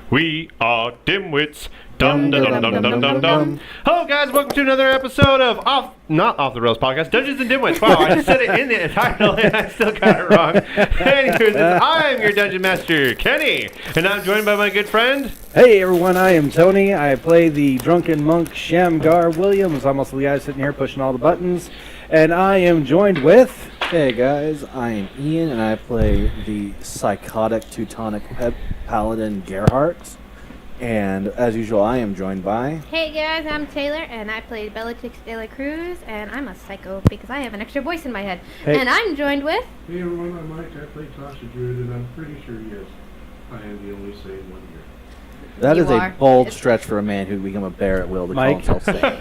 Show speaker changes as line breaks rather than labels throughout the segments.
We are Dimwitts. Dum dum dum dum dum dum dum. Hello, guys. Welcome to another episode of not Off the Rails podcast, Dungeons and Dimwitts. Wow, I just said it in the title and I still got it wrong. Anyways, I'm your dungeon master, Kenny, and I'm joined by my good friend.
Hey everyone, I am Tony. I play the drunken monk Shamgar Williams. I'm also the guy sitting here pushing all the buttons, and I am joined with.
Hey guys, I am Ian and I play the psychotic Teutonic paladin Gerhardt. And as usual, I am joined by...
Hey guys, I'm Taylor and I play Bellatrix de la Cruz, and I'm a psycho because I have an extra voice in my head.
Hey.
And I'm joined with...
Hey everyone, I'm Mike. I play Tasha Druid and I'm pretty sure, yes, I am the only sane one here.
That
You
is
are.
a bold stretch for a man who became a bear at will to
Mike.
call himself sane.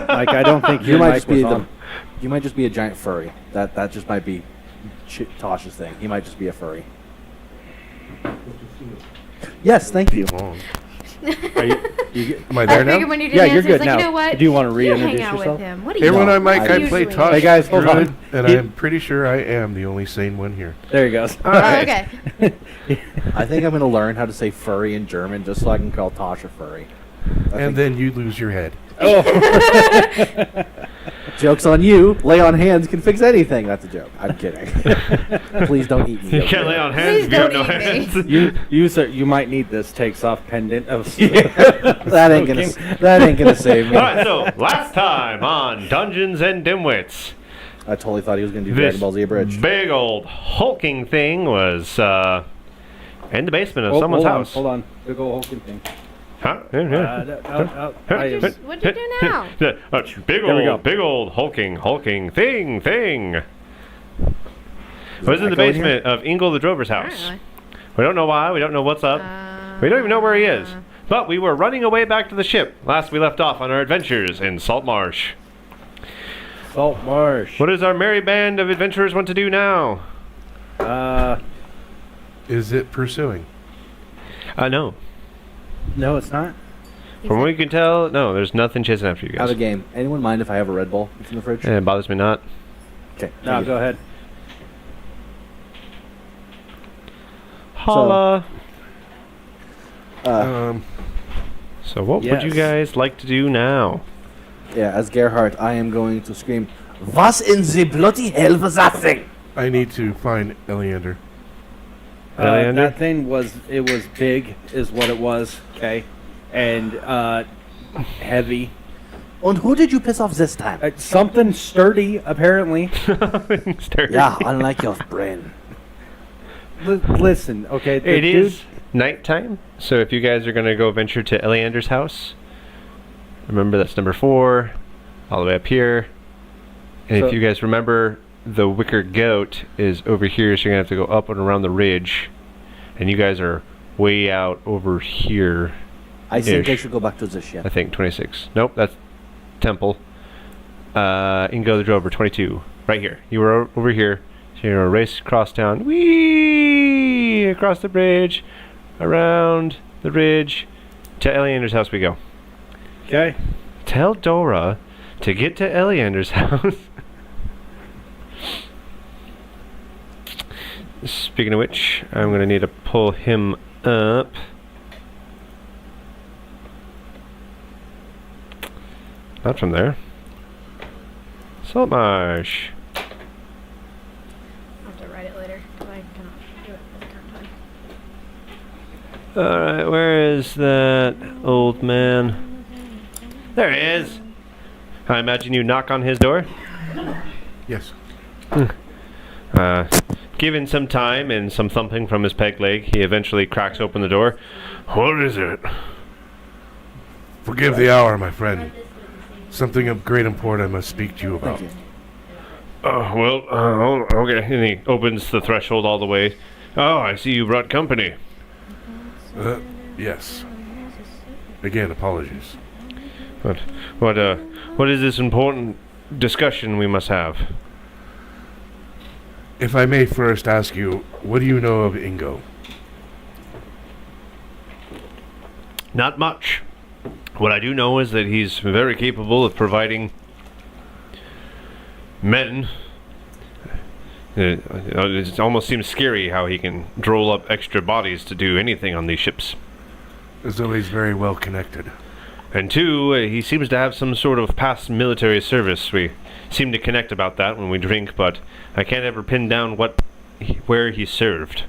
Mike, I don't think
You
your
might
mic
just be
was on.
you might just be a giant furry. That just might be Tasha's thing. He might just be a furry. Yes, thank you.
Are you
Am I there
I
now?
figured when you didn't
Yeah,
answer,
you're good
it's like,
now.
you know what?
Do you want to
You
reintroduce
hang out
yourself?
with him. What do
Hey
you
everyone,
know?
I'm Mike. I
I
play
usually-
Tasha
Hey, guys, hold
Druid,
on.
and
He-
I'm pretty sure I am the only sane one here.
There he goes.
Oh, okay.
I think I'm going to learn how to say furry in German just so I can call Tasha furry.
And then you lose your head.
Joke's on you. Lay on hands can fix anything. That's a joke. I'm kidding. Please don't eat me.
You can't lay on hands
Please
if you have
don't
no
eat me.
hands.
Sir, you might need this takes off pendant of
That ain't gonna save me.
All right, so last time on Dungeons and Dimwits,
I totally thought he was gonna do
this
Dragon Ball Z Abridged.
big old hulking thing was in the basement of someone's house.
Hold on. Big old hulking thing.
Huh?
What'd you do now?
Big
There we go.
old hulking thing. Was in the
echo in here?
basement of Ingle the Drover's house.
Apparently.
We don't know why. We don't know what's up. We don't even know where he is. But we were running away back to the ship. Last we left off on our adventures in Salt Marsh.
Salt Marsh.
What does our merry band of adventurers want to do now?
Is it pursuing?
No.
No, it's not.
From what we can tell, no, there's nothing chasing after you
Out
guys.
of game. Anyone mind if I have a Red Bull? It's in the fridge.
It bothers me not.
Okay.
No,
thank you.
go ahead.
Holla.
Uh,
So what would you
Yes.
guys like to do now?
yeah, as Gerhardt, I am going to scream, "Was in the bloody hell was that thing?"
I need to find Eleander.
Eleander?
That thing was big, is what it was. Okay, and heavy.
And who did you piss off this time?
Something sturdy, apparently.
Sturdy.
Yeah, unlike your brain.
Listen, okay. the
It
dude-
is nighttime, so if you guys are going to go venture to Eleander's house, remember that's number 4, all the way up here. And
So-
if you guys remember, the wicker goat is over here, so you're going to have to go up and around the ridge. And you guys are way out over here,
I think I
Ish.
should go back to the ship.
I think, 26. Nope, that's Temple. Ingo the Drover, 22. Right here. You were over here. So you're going to race across town. Whee! Across the bridge, around the ridge. To Eleander's house we go.
Okay.
Tell Dora to get to Eleander's house. Speaking of which, I'm going to need to pull him up. Not from there. Salt Marsh.
I'll have to write it later. I cannot do it at the current time.
Alright, where is that old man? There he is. I imagine you knock on his door.
Yes.
Given some time and some thumping from his peg leg, he eventually cracks open the door. What is it?
Forgive the hour, my friend. Something of great import I must speak to you about.
Thank you.
Okay. And he opens the threshold all the way. Oh, I see you brought company.
Yes. Again, apologies.
What is this important discussion we must have?
If I may first ask you, what do you know of Ingo?
Not much. What I do know is that he's very capable of providing men. It almost seems scary how he can droll up extra bodies to do anything on these ships.
As though he's very well connected.
And two, he seems to have some sort of past military service. We seem to connect about that when we drink, but I can't ever pin down where he served.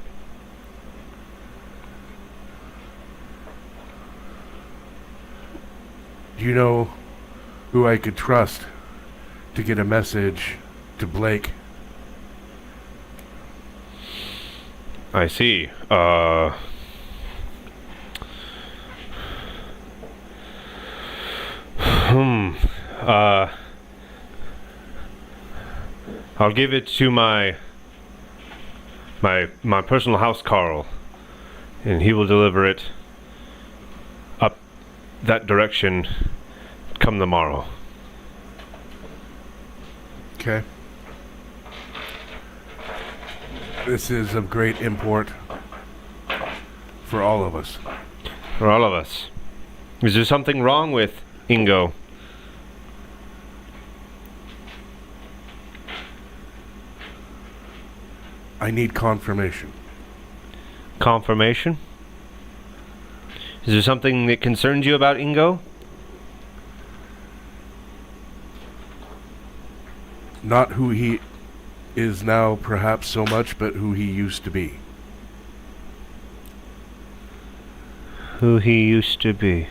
Do you know who I could trust to get a message to Blake?
I see. I'll give it to my personal house Carl, and he will deliver it up that direction come the morrow.
Okay. This is of great import for all of us.
For all of us. Is there something wrong with Ingo?
I need confirmation.
Confirmation? Is there something that concerns you about Ingo?
Not who he is now, perhaps so much, but who he used to be.
Who he used to be.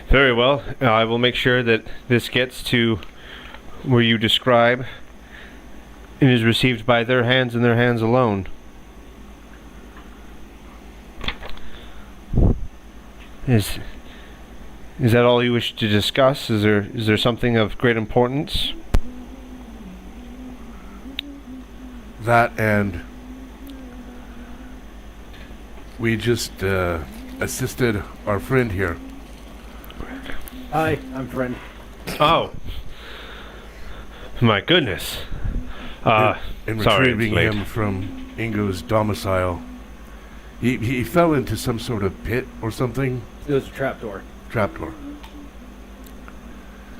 Very well. I will make sure that this gets to where you describe and is received by their hands and their hands alone. Is that all you wish to discuss? Is there something of great importance?
That and we just assisted our friend here.
Hi, I'm Friend.
Oh. My goodness.
In
Sorry,
retrieving
it's late.
him from Ingo's domicile. He fell into some sort of pit or something.
It was a trapdoor.
Trapdoor.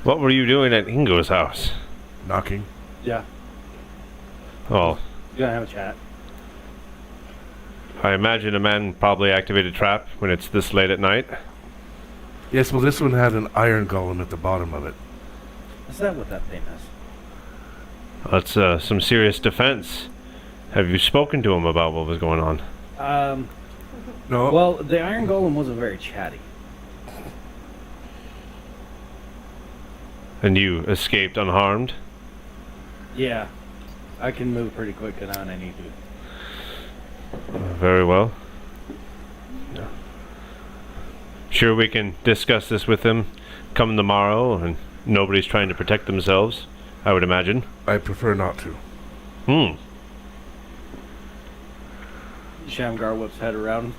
What were you doing at Ingo's house?
Knocking.
Yeah,
Oh,
you're gonna have a chat.
I imagine a man probably activated a trap when it's this late at night.
Yes, well, this one had an iron golem at the bottom of it.
Is that what that thing is?
That's some serious defense. Have you spoken to him about what was going on?
No.
Well, the Iron Golem wasn't very chatty.
And you escaped unharmed?
Yeah, I can move pretty quick now when I need to.
Very well. Sure, we can discuss this with him come tomorrow, and nobody's trying to protect themselves, I would imagine.
I prefer not to.
Shamgar whips head around.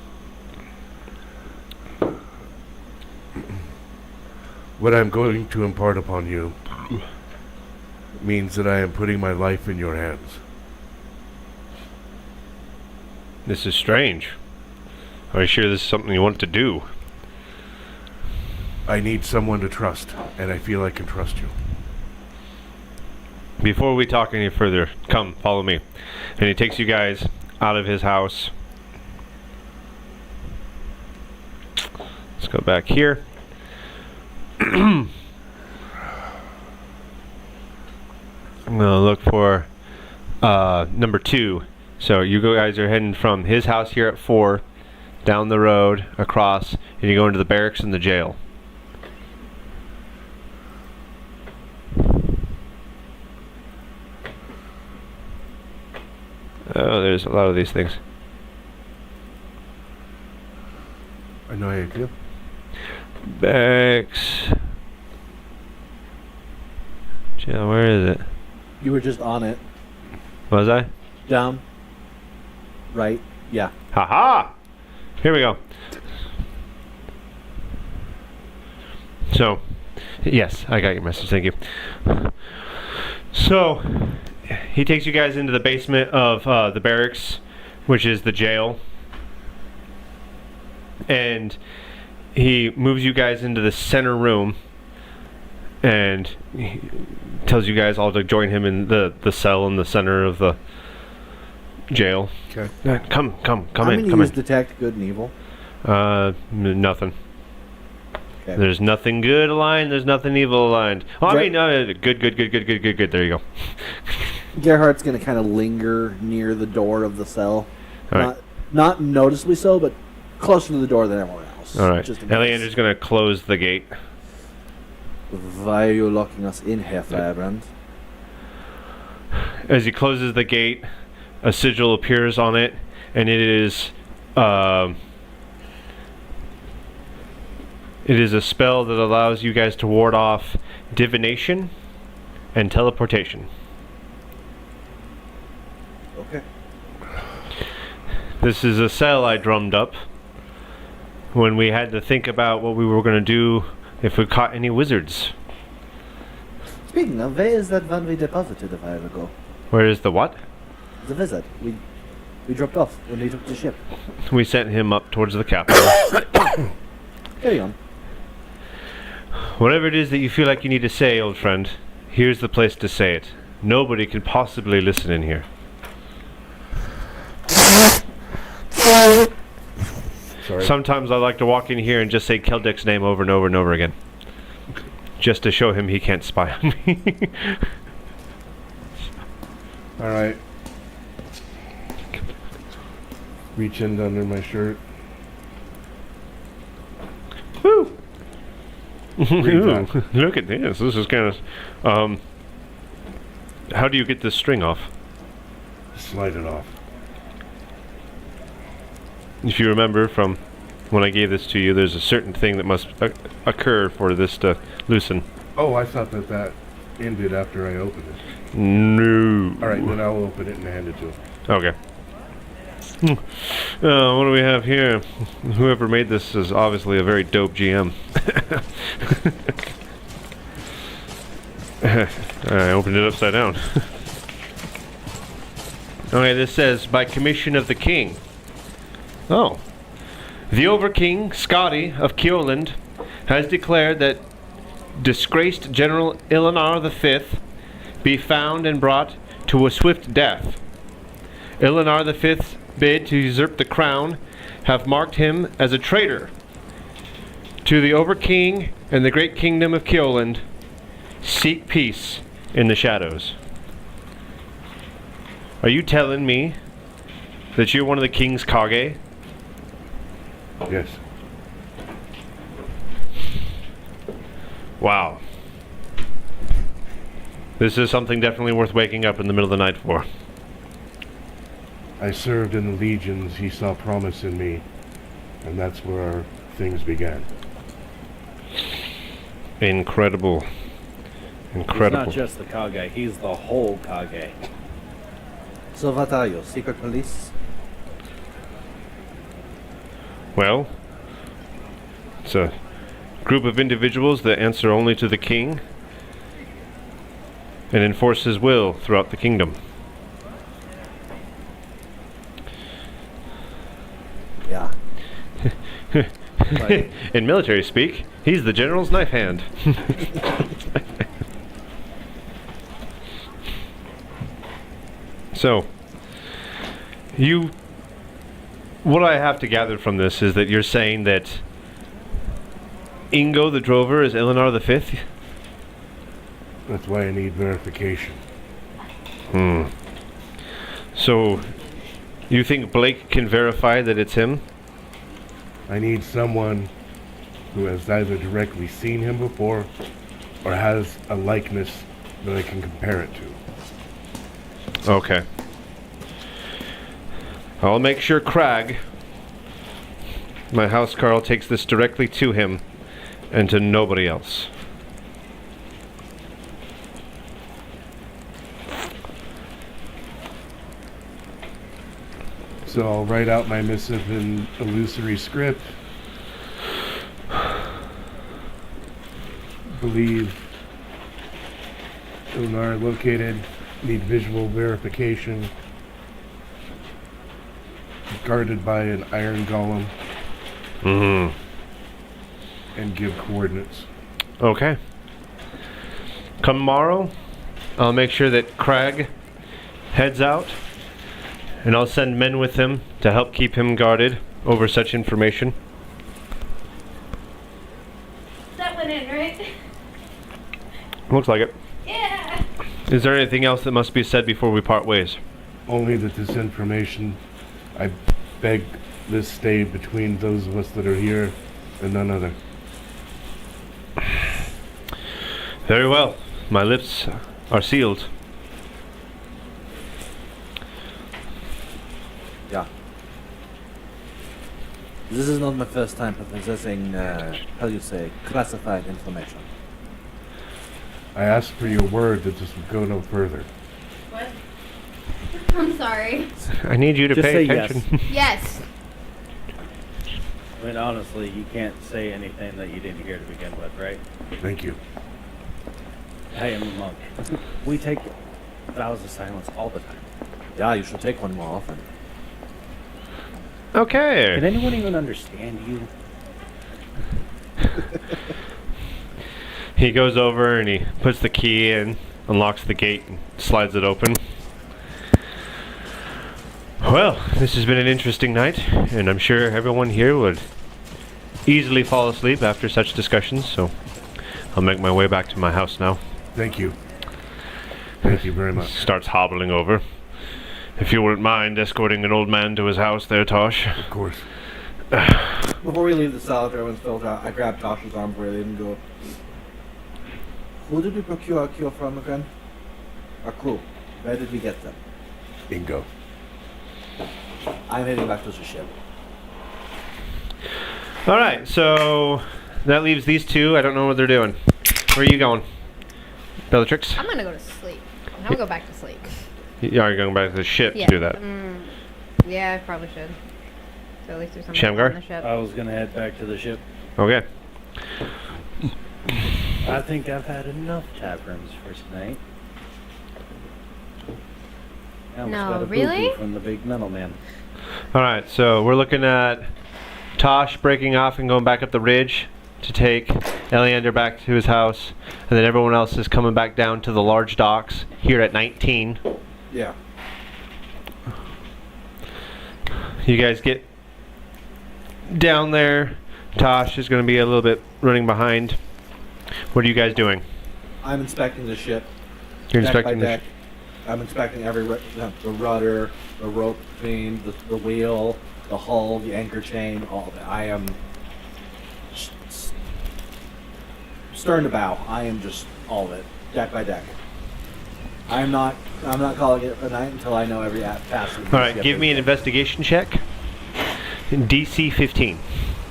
What I'm going to impart upon you means that I am putting my life in your hands.
This is strange. Are you sure this is something you want to do?
I need someone to trust, and I feel I can trust you.
Before we talk any further, come, follow me. And he takes you guys out of his house. Let's go back here. I'm gonna look for number 2. So you guys are heading from his house here at 4, down the road, across, and you go into the barracks and the jail. Oh, there's a lot of these things.
I know how you feel.
Barracks. Jail, where is it?
You were just on it.
Was I?
Down. Right. Yeah.
Haha! Here we go. So, yes, I got your message, thank you. So, he takes you guys into the basement of the barracks, which is the jail. And he moves you guys into the center room and he tells you guys all to join him in the cell in the center of jail.
Okay.
Come
I'm
in,
gonna
come
use
in.
detect good and evil.
Nothing.
Okay.
There's nothing good aligned. There's nothing evil aligned. Oh, I
Right.
mean, good. There you go.
Gerhardt's gonna kind of linger near the door of the cell.
All right.
Not noticeably so, but closer to the door than everyone else.
All right.
Just in case.
Eleander's gonna close the gate.
Why are you locking us in here, Firebrand?
As he closes the gate, a sigil appears on it, and it is a spell that allows you guys to ward off divination and teleportation.
Okay.
This is a cell I drummed up when we had to think about what we were going to do if we caught any wizards.
Speaking of, where is that one we deposited a while ago?
Where is the what?
The wizard. We dropped off when we took the ship.
We sent him up towards the capital.
Carry on.
Whatever it is that you feel like you need to say, old friend, here's the place to say it. Nobody can possibly listen in here.
Sorry.
Sometimes I like to walk in here and just say Keldek's name over and over and over again. Just to show him he can't spy on me.
All right. Reach in under my shirt.
Woo!
Pretty
Ooh,
fun.
look at this. This is kind of... how do you get this string off?
Slide it off.
If you remember from when I gave this to you, there's a certain thing that must occur for this to loosen.
Oh, I thought that ended after I opened it.
No.
All right, then I'll open it and hand it to him.
Okay. What do we have here? Whoever made this is obviously a very dope GM. I opened it upside down. Okay, this says, by commission of the king. Oh. The Overking, Scotty of Kioland, has declared that disgraced General Ilinar V be found and brought to a swift death. Ilinar V's bid to usurp the crown have marked him as a traitor to the Overking and the great kingdom of Kioland. Seek peace in the shadows. Are you telling me that you're one of the king's Kage?
Yes.
Wow. This is something definitely worth waking up in the middle of the night for.
I served in the legions. He saw promise in me, and that's where our things began.
Incredible.
He's
Incredible.
not just the Kage, he's the whole Kage.
So what are you, secret police?
Well, it's a group of individuals that answer only to the king and enforce his will throughout the kingdom.
Yeah.
In military speak, he's the general's knife hand. So, what I have to gather from this is that you're saying that Ingo the Drover is Ilinar V?
That's why I need verification.
So, you think Blake can verify that it's him?
I need someone who has either directly seen him before or has a likeness that I can compare it to.
Okay. I'll make sure Crag, my housecarl, takes this directly to him and to nobody else.
So I'll write out my missive in illusory script. Believe Ilnar located. Need visual verification. Guarded by an iron golem. And give coordinates.
Okay. Come tomorrow, I'll make sure that Crag heads out and I'll send men with him to help keep him guarded over such information.
That went in, right?
Looks like it.
Yeah.
Is there anything else that must be said before we part ways?
Only that this information, I beg this stay between those of us that are here and none other.
Very well. My lips are sealed.
Yeah. This is not my first time possessing, how do you say, classified information.
I ask for your word that this would go no further.
What? I'm sorry.
I need you to
Just
pay
say yes.
attention.
Yes.
I mean, honestly, you can't say anything that you didn't hear to begin with, right?
Thank you.
I am a monk. We take vows of silence all the time.
Yeah, you should take one more often.
Can
Okay.
anyone even understand you?
He goes over and he puts the key in, unlocks the gate, and slides it open. Well, this has been an interesting night, and I'm sure everyone here would easily fall asleep after such discussions, so I'll make my way back to my house now.
Thank you. Thank you very much.
Starts hobbling over. If you wouldn't mind escorting an old man to his house there, Tosh.
Of course.
Before we leave the cell, everyone's filled out, I grab Josh's arm before I leave and go, who did we procure our cure from again? Our crew. Where did we get them?
Bingo.
I'm heading back to the ship.
Alright, so that leaves these two. I don't know what they're doing. Where are you going? Bellatrix?
I'm gonna go to sleep. I'm gonna go back to sleep.
You are going back to the ship
Yeah.
to do that.
Yeah, I probably should. So at least there's something
Shamgar?
on the ship.
I was gonna head back to the ship.
Okay.
I think I've had enough taprooms for tonight. I almost
No,
got a boo-boo
really?
from the big metal man.
Alright, so we're looking at Tosh breaking off and going back up the ridge to take Eleander back to his house, and then everyone else is coming back down to the large docks here at 19.
Yeah.
You guys get down there. Tosh is going to be a little bit running behind. What are you guys doing?
I'm inspecting the ship.
You're
Deck by
inspecting the
deck. I'm inspecting every the rudder, the rope chain, the wheel, the hull, the anchor chain, all of it. I am stern to bow. I am just all of it, deck by deck. I'm not calling it a night until I know every facet. of the
Alright,
ship.
give me an investigation check. DC 15.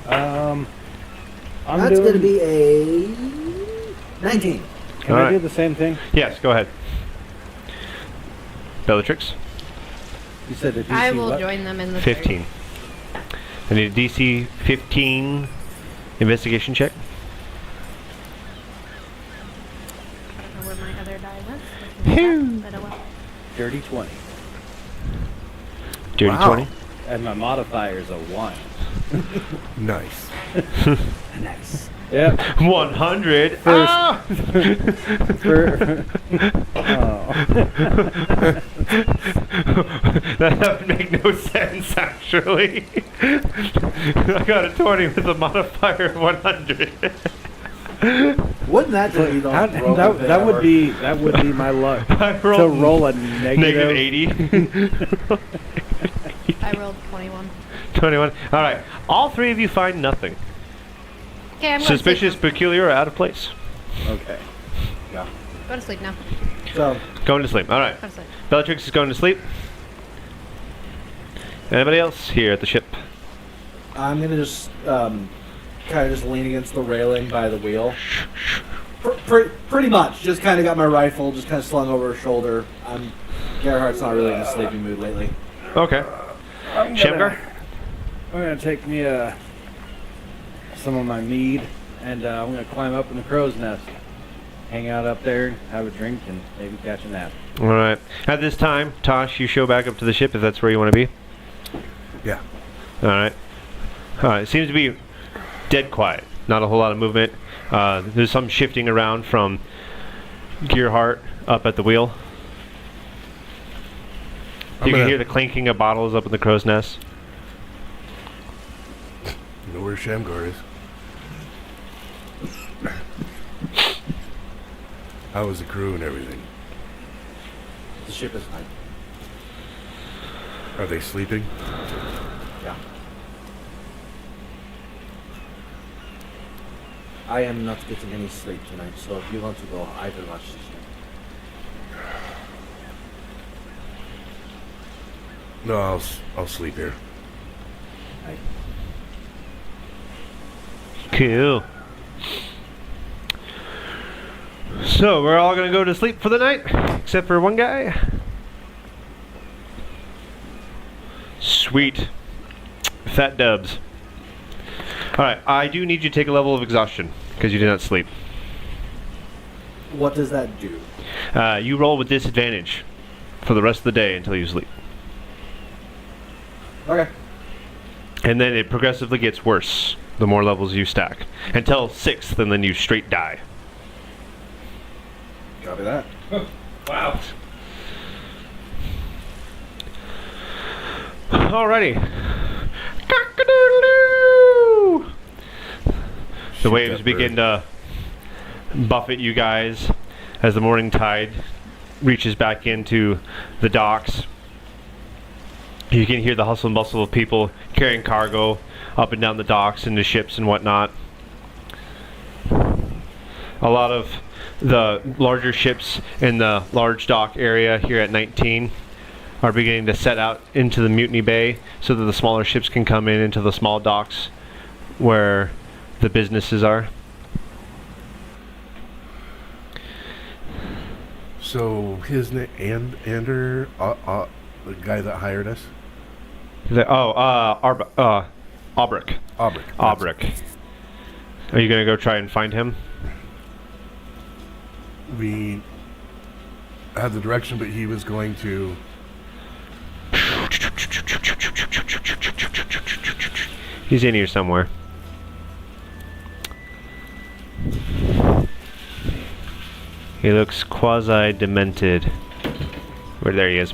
I'm
That's
doing,
going to be a 19.
Can I
Alright.
do the same thing?
Yes, go ahead. Bellatrix?
You said a DC
I will
what?
join them in the
15. I need a DC 15 investigation check.
I don't know where my other die went.
Phew.
But oh well.
Dirty 20.
Dirty
Wow.
20.
And my modifier's a 1.
Nice.
Nice.
Yep.
100.
First.
Ah!
Oh.
That would make no sense, actually. I got a 20 with a modifier of 100.
Wouldn't that just be the
How,
most broken
that,
thing
that would
ever?
be my luck.
I
To
rolled
roll a
negative
negative.
80.
I rolled 21.
21. All right. All three of you find nothing.
Okay, I'm
Suspicious,
going
peculiar, or out of place.
Okay.
Yeah.
to sleep. Go to sleep now.
So,
Going to sleep. All right.
Go to sleep.
Bellatrix is going to sleep. Anybody else here at the ship?
I'm going to just kind of just lean against the railing by the wheel. Pretty much. Just kind of got my rifle just kind of slung over her shoulder. Gerhardt's not really in a sleeping mood lately.
Okay. Shamgar?
I'm gonna take me some of my mead, and I'm gonna climb up in the crow's nest, hang out up there, have a drink, and maybe catch a nap.
All right. At this time, Tosh, you show back up to the ship if that's where you want to be.
Yeah.
All right. It seems to be dead quiet. Not a whole lot of movement. There's some shifting around from Gearhart up at the wheel. You can hear the clinking of bottles up in the crow's nest.
You know where Shamgar is. How was the crew and everything?
The ship is fine.
Are they sleeping?
Yeah. I am not getting any sleep tonight, so if you want to go, I will watch the ship.
No, I'll sleep here.
Cool. So we're all gonna go to sleep for the night, except for one guy. Sweet. Fat dubs. Alright, I do need you to take a level of exhaustion, because you did not sleep.
What does that do?
You roll with disadvantage for the rest of the day until you sleep.
Okay.
And then it progressively gets worse the more levels you stack. Until 6th, and then you straight die.
Copy that.
Wow.
Alrighty. Cock-a-doodle-doo! The
Shoot
waves
that
begin
bird.
to buffet you guys as the morning tide reaches back into the docks. You can hear the hustle and bustle of people carrying cargo up and down the docks into ships and whatnot. A lot of the larger ships in the large dock area here at 19 are beginning to set out into the Mutiny Bay so that the smaller ships can come in into the small docks where the businesses are.
So his name Ander, the guy that hired us.
Aubric.
Aubric.
Aubric. Are you gonna go try and find him?
We had the direction, but he was going to.
He's in here somewhere. He looks quasi-demented. Where there he is.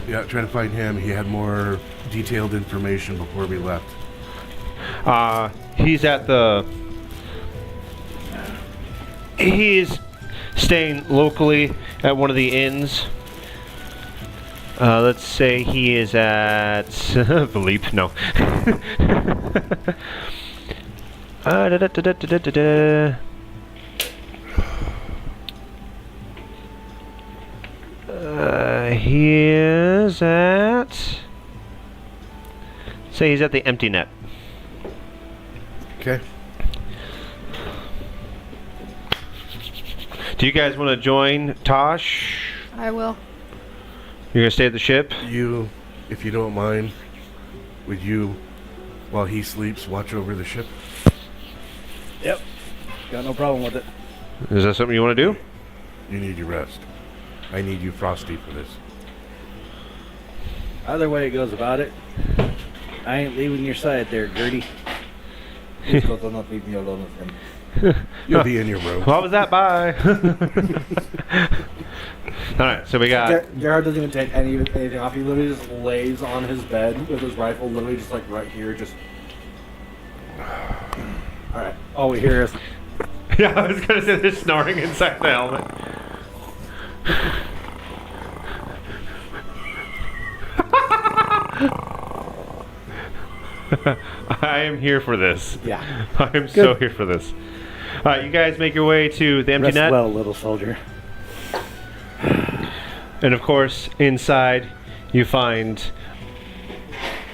Yeah, trying to find him. He had more detailed information before we left.
He's at the... He's staying locally at one of the inns. Let's say he is at... Philippe, no. He is at... Say he's at the Empty Net.
Okay.
Do you guys want to join Tosh?
I will.
You're gonna stay at the ship?
You, if you don't mind, would you, while he sleeps, watch over the ship?
Yep. Got no problem with it.
Is that something you want to do?
You need your rest. I need you frosty for this.
Either way it goes about it, I ain't leaving your side there, Gertie.
Please God, do not leave me alone with him.
You'll be in your room.
What was that? Bye. Alright, so we got...
Gerhard doesn't even take anything off. He literally just lays on his bed with his rifle, literally just like right here, just... Alright.
All we hear is,
Yeah, I was gonna say they're snoring inside the helmet. I am here for this.
Yeah.
I am so here for this. Alright, you guys make your way to the Empty
rest
Net.
well, little soldier.
And of course, inside you find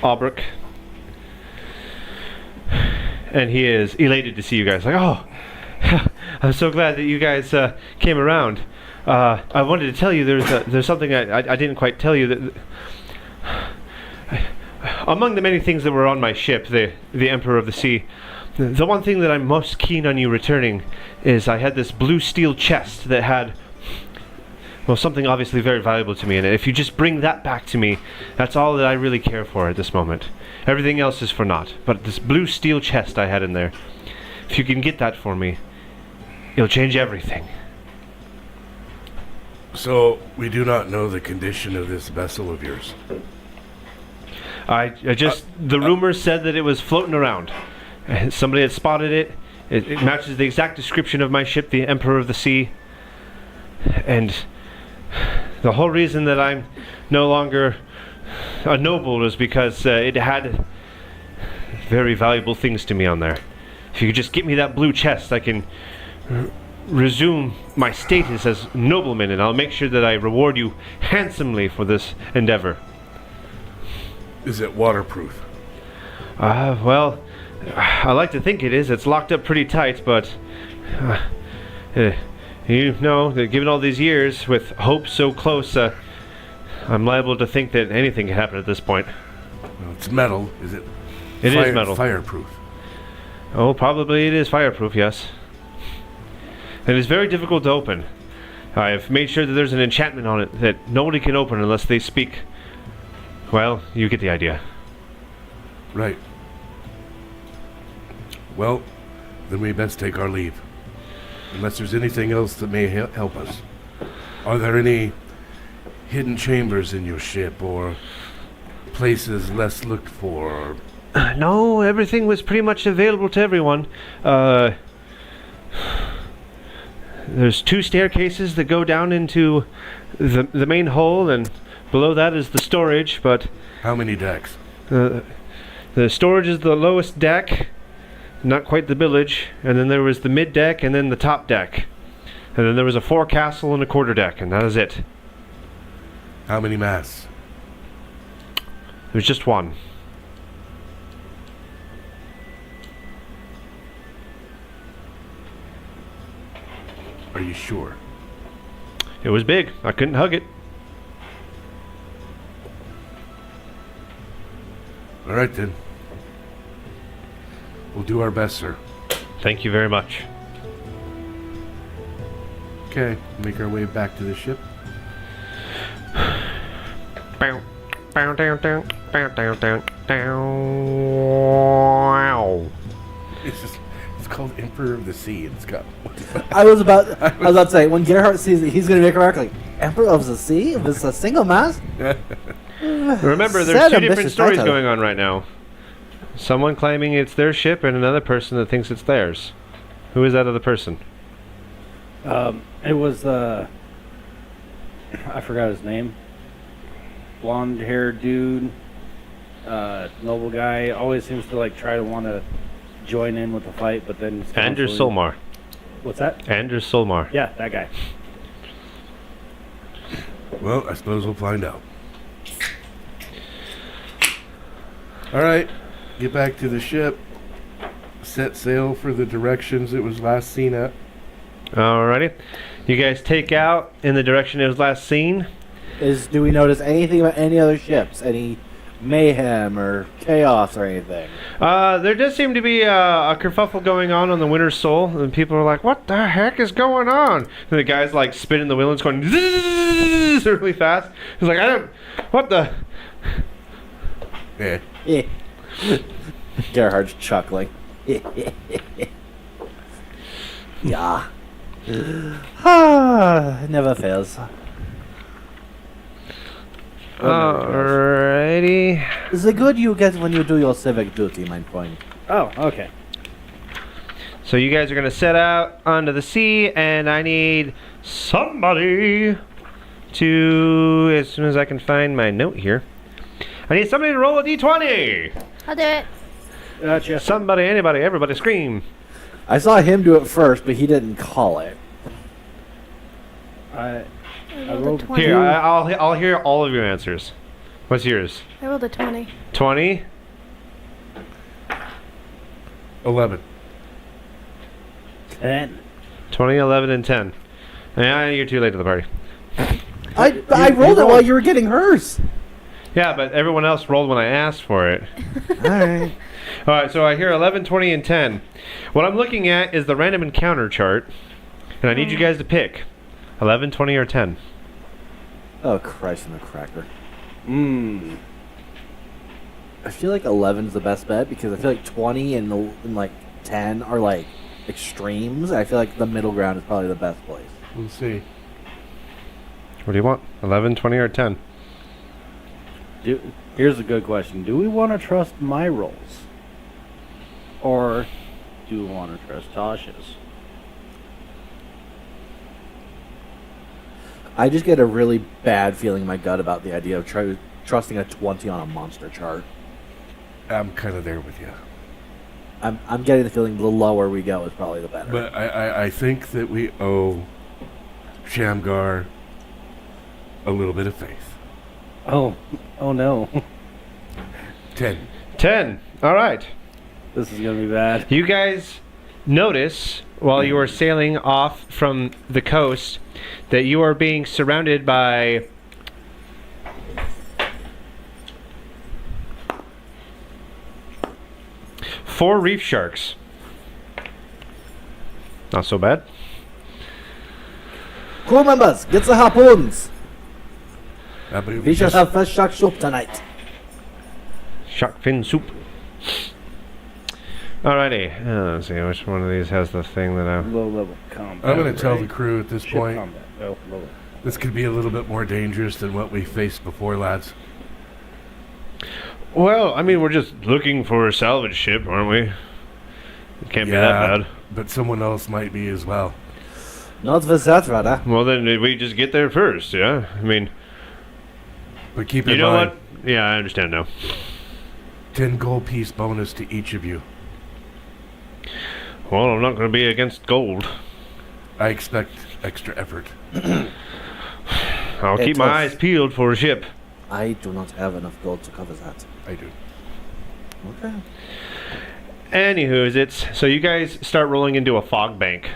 Aubric. And he is elated to see you guys. Like, oh, I'm so glad that you guys came around. I wanted to tell you there's something I didn't quite tell you. That among the many things that were on my ship, the Emperor of the Sea, the one thing that I'm most keen on you returning is I had this blue steel chest that had, well, something obviously very valuable to me in it. If you just bring that back to me, that's all that I really care for at this moment. Everything else is for naught. But this blue steel chest I had in there, if you can get that for me, it'll change everything.
So, we do not know the condition of this vessel of yours.
I just the rumors said that it was floating around. Somebody had spotted it. It matches the exact description of my ship, the Emperor of the Sea. And the whole reason that I'm no longer a noble was because it had very valuable things to me on there. If you could just get me that blue chest, I can resume my status as nobleman, and I'll make sure that I reward you handsomely for this endeavor.
Is it waterproof?
Well, I like to think it is. It's locked up pretty tight, but you know that given all these years with hope so close, I'm liable to think that anything can happen at this point.
Well, it's metal. Is it?
It is metal.
Fireproof.
Oh, probably it is fireproof, yes. And it's very difficult to open. I've made sure that there's an enchantment on it that nobody can open unless they speak. Well, you get the idea.
Right. Well, then we best take our leave. Unless there's anything else that may help us. Are there any hidden chambers in your ship, or places less looked for?
No, everything was pretty much available to everyone. There's 2 staircases that go down into the main hull, and below that is the storage, but...
How many decks?
The storage is the lowest deck, not quite the village, and then there was the mid deck, and then the top deck. And then there was a forecastle and a quarter deck, and that is it.
How many masts?
There's just one.
Are you sure?
It was big. I couldn't hug it.
All right, then. We'll do our best, sir.
Thank you very much.
Okay, make our way back to the ship.
Bow, bow, down, down, bow, down, down, down.
It's called Emperor of the Sea. It's got.
I was about to say, when Gerhardt sees it, he's going to make a remark like, Emperor of the Sea? If it's a single mast?
Remember, there's
Sad
2 different
ambitious
stories
title.
going on right now. Someone claiming it's their ship and another person that thinks it's theirs. Who is that other person?
It was I forgot his name. Blonde-haired dude, noble guy. Always seems to try to want to join in with the fight, but then
Anders Solmar.
What's that?
Anders Solmar.
Yeah, that guy.
Well, I suppose we'll find out. All right, get back to the ship. Set sail for the directions it was last seen at.
Alrighty. You guys take out in the direction it was last seen.
Do we notice anything about any other ships? Any mayhem or chaos or anything?
There does seem to be a kerfuffle going on the Winter's Soul, and people are like, "What the heck is going on?" And the guy's spinning the wheel and it's going zzz really fast. He's like, what the?
Yeah.
Yeah. Gerhardt's chuckling. Yeah. Never fails.
Alrighty.
The good you get when you do your civic duty, my point.
Oh, okay.
So you guys are gonna set out onto the sea, and I need somebody to, as soon as I can find my note here, I need somebody to roll a d20.
I'll do it.
Gotcha.
Somebody, anybody, everybody, scream.
I saw him do it first, but he didn't call it.
I
I rolled
rolled
a 20.
Here, I'll hear all of your answers. What's yours?
I rolled a 20.
20.
11.
10.
20, 11, and 10. Yeah, you're too late to the party.
I rolled it while you were getting hers.
Yeah, but everyone else rolled when I asked for it.
Alright.
All right, so I hear 11, 20, and 10. What I'm looking at is the random encounter chart, and I need you guys to pick 11, 20, or 10.
Oh, Christ in the cracker.
Mmm.
I feel like 11's the best bet because I feel like 20 and 10 are extremes. I feel like the middle ground is probably the best place.
We'll see.
What do you want? 11, 20, or 10?
Here's a good question. Do we want to trust my rolls? Or do we want to trust Tasha's?
I just get a really bad feeling in my gut about the idea of trusting a 20 on a monster chart.
I'm kind of there with you.
I'm getting the feeling the lower we go is probably the better.
But I think that we owe Shamgar a little bit of faith.
Oh no.
10.
10. All right.
This is going to be bad.
You guys notice while you are sailing off from the coast that you are being surrounded by four reef sharks. Not so bad.
Crew members, get the harpoons.
I believe
We shall have fresh shark soup tonight.
Shark fin soup. Alrighty. Let's see which one of these has the thing that I.
Low level combat.
I'm going to tell the
right?
crew at this
Ship
point,
combat. Oh, low.
this could be a little bit more dangerous than what we faced before, lads.
Well, I mean, we're just looking for a salvage ship, aren't we? It can't be that bad.
But someone else might be as well.
Not with that, rather.
Well, then we just get there first, yeah? I mean,
But keep
you
in
know
mind,
what? Yeah, I understand now.
10 gold piece bonus to each of you.
Well, I'm not going to be against gold.
I expect extra effort.
I'll
Hey,
keep my
tough.
eyes peeled for a ship.
I do not have enough gold to cover that.
I do.
Okay.
Anywho, so you guys start rolling into a fog bank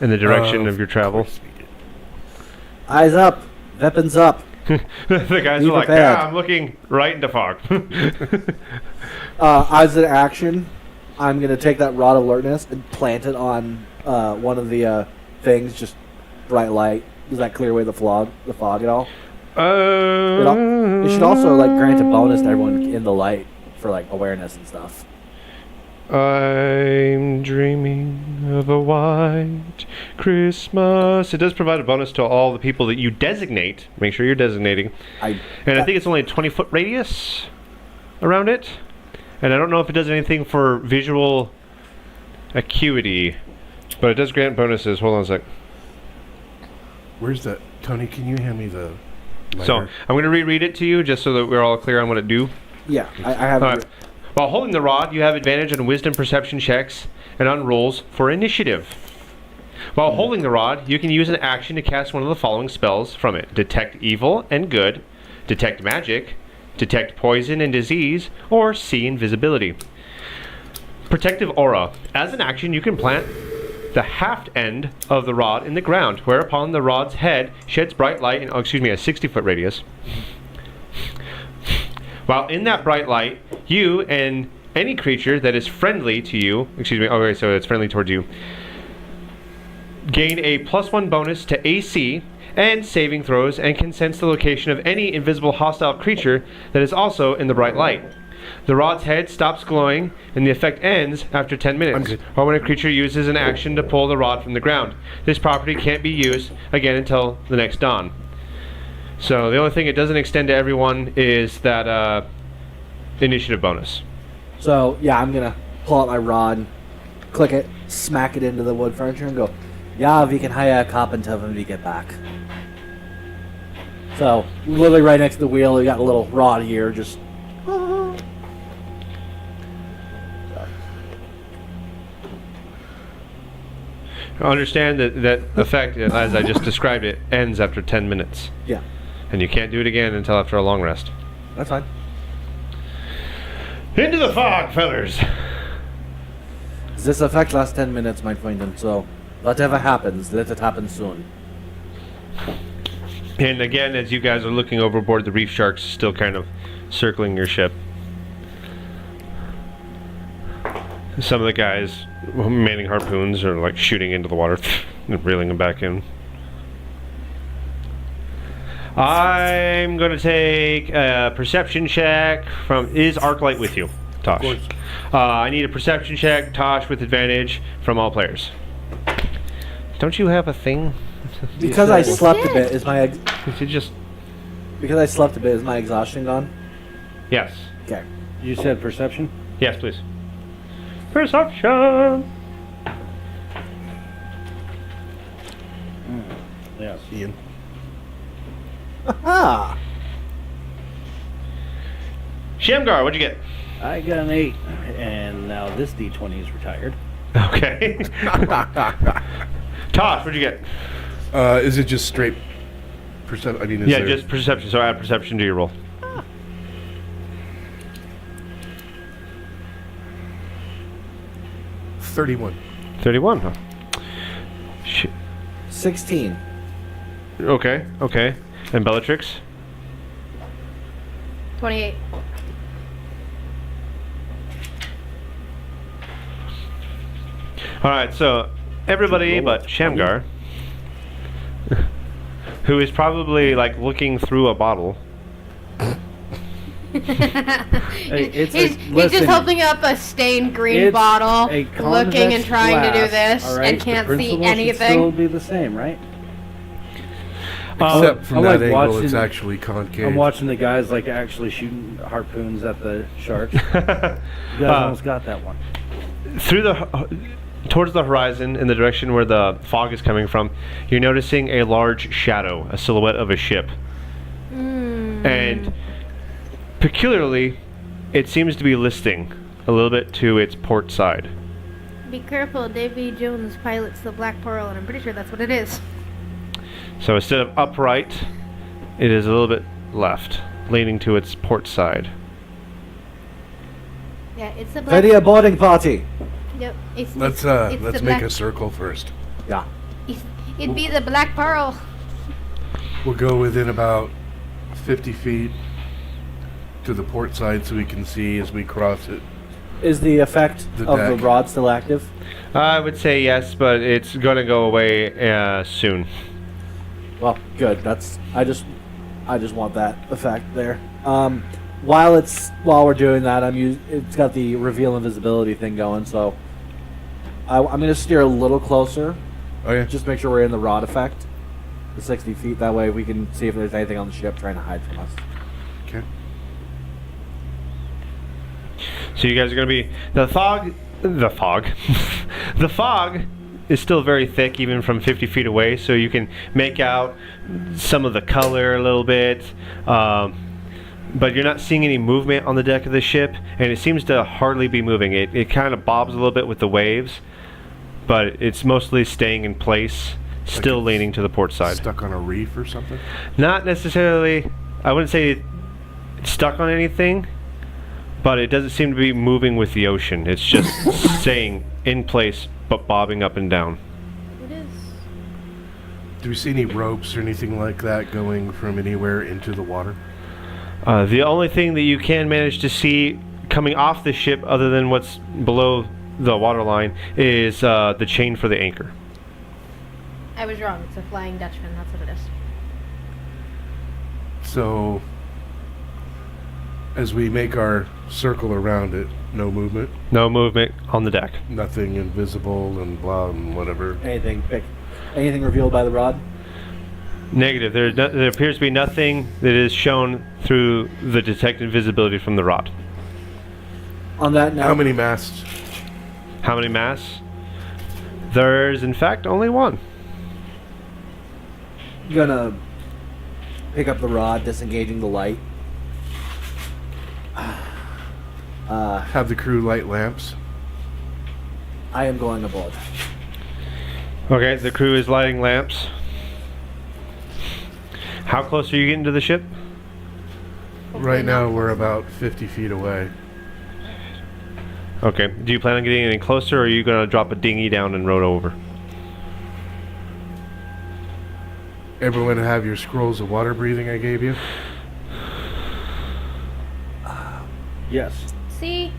in the direction of your travel.
course we did.
Eyes up. Weapons up.
The guys
Be
are like,
prepared.
yeah, I'm looking right into fog.
As an action, I'm going to take that rod of alertness and plant it on one of the things, just bright light. Does that clear away the fog at all? It should also grant a bonus to everyone in the light for awareness and stuff.
I'm dreaming of a white Christmas. It does provide a bonus to all the people that you designate. Make sure you're designating. I think it's only a 20-foot radius around it. And I don't know if it does anything for visual acuity, but it does grant bonuses. Hold on a sec.
Where's that? Tony, can you hand me the letter?
So I'm going to reread it to you just so that we're all clear on what it do.
Yeah, I have.
All right. While holding the rod, you have advantage on wisdom perception checks and on rolls for initiative. While holding the rod, you can use an action to cast one of the following spells from it. Detect evil and good, detect magic, detect poison and disease, or see invisibility. Protective aura. As an action, you can plant the haft end of the rod in the ground, whereupon the rod's head sheds bright light in, a 60-foot radius. While in that bright light, you and any creature that is friendly to you, so it's friendly towards you, gain a +1 bonus to AC and saving throws and can sense the location of any invisible hostile creature that is also in the bright light. The rod's head stops glowing and the effect ends after 10 minutes, or when a creature uses an action to pull the rod from the ground. This property can't be used again until the next dawn. So the only thing it doesn't extend to everyone is that initiative bonus.
So yeah, I'm gonna pull out my rod, click it, smack it into the wood furniture, and go, "Yeah, we can hire a carpenter when we get back." So literally right next to the wheel, we got a little rod here, just.
Understand that effect, as I just described it, ends after 10 minutes.
Yeah,
And you can't do it again until after a long rest.
that's fine.
Into the fog, fellers!
This effect lasts 10 minutes, my friend, and so whatever happens, let it happen soon.
And again, as you guys are looking overboard, the reef sharks still kind of circling your ship. Some of the guys manning harpoons are shooting into the water and reeling them back in. I'm going to take a perception check from... Is Arclight with you, Tosh?
Of course.
I need a perception check, Tosh, with advantage from all players. Don't you have a thing?
Because I
Yes.
slept a bit, is my
You just
Because I slept a bit, is my exhaustion gone?
yes,
Okay.
You said perception?
yes, please. Perception.
Yes.
Ian.
Ah!
Shamgar, what'd you get?
I got an 8, and now this D20 is retired.
Okay. Tosh, what'd you get?
Is it just straight percent? I mean, is
Yeah,
there...
just perception. So add perception to your roll.
31.
31, huh?
16.
Okay, okay. And Bellatrix?
28.
Alright, so everybody but Shamgar, who is probably like looking through a bottle.
Hey,
He's
listen,
just holding up a stained green
it's
bottle,
a
looking and
convex
trying to do
glass,
this,
all right?
and
The
can't see
principle should still
anything.
be the same, right?
Except from
I
that
like
angle, it's
watching-
actually concave.
I'm watching the guys like actually shooting harpoons at the sharks. You guys almost got that one.
Through the towards the horizon in the direction where the fog is coming from, you're noticing a large shadow, a silhouette of a ship. And peculiarly, it seems to be listing a little bit to its port side.
Be careful, Davy Jones pilots the Black Pearl, and I'm pretty sure that's what it is.
So instead of upright, it is a little bit left, leaning to its port side.
Yeah, it's the Black.
Ready a boarding party.
Yep,
Let's
it's
let's
the
make
black,
a circle first.
Yeah.
It'd be the Black Pearl.
We'll go within about 50 feet to the port side so we can see as we cross it.
Is the effect
The
of the
deck.
rod still active?
I would say yes, but it's going to go away soon.
Well, good. I just want that effect there. While we're doing that, it's got the reveal invisibility thing going, so I'm gonna steer a little closer,
Oh yeah.
just make sure we're in the rod effect, the 60 feet. That way we can see if there's anything on the ship trying to hide from us.
Okay.
So you guys are going to be the fog. The fog is still very thick, even from 50 feet away. So you can make out some of the color a little bit, but you're not seeing any movement on the deck of the ship, and it seems to hardly be moving. It kind of bobs a little bit with the waves, but it's mostly staying in place, still
it's
leaning to the port side.
Stuck on a reef or something?
Not necessarily. I wouldn't say it's stuck on anything, but it doesn't seem to be moving with the ocean. It's just staying in place, but bobbing up and down.
It is.
Do we see any ropes or anything like that going from anywhere into the water?
The only thing that you can manage to see coming off the ship, other than what's below the waterline, is the chain for the anchor.
I was wrong. It's a Flying Dutchman. That's what it is.
So, as we make our circle around it, no movement,
No movement on the deck.
nothing invisible and blah and whatever.
Anything revealed by the rod?
Negative. There appears to be nothing that is shown through the detected visibility from the rod.
On that note,
How many masts?
How many masts? There's, in fact, only one.
gonna pick up the rod, disengaging the light.
Have the crew light lamps.
I am going aboard.
Okay, the crew is lighting lamps. How close are you getting to the ship?
Right now we're about 50 feet away.
Okay. Do you plan on getting any closer, or are you going to drop a dinghy down and row it over?
Everyone have your scrolls of water breathing I gave you?
Yes.
See?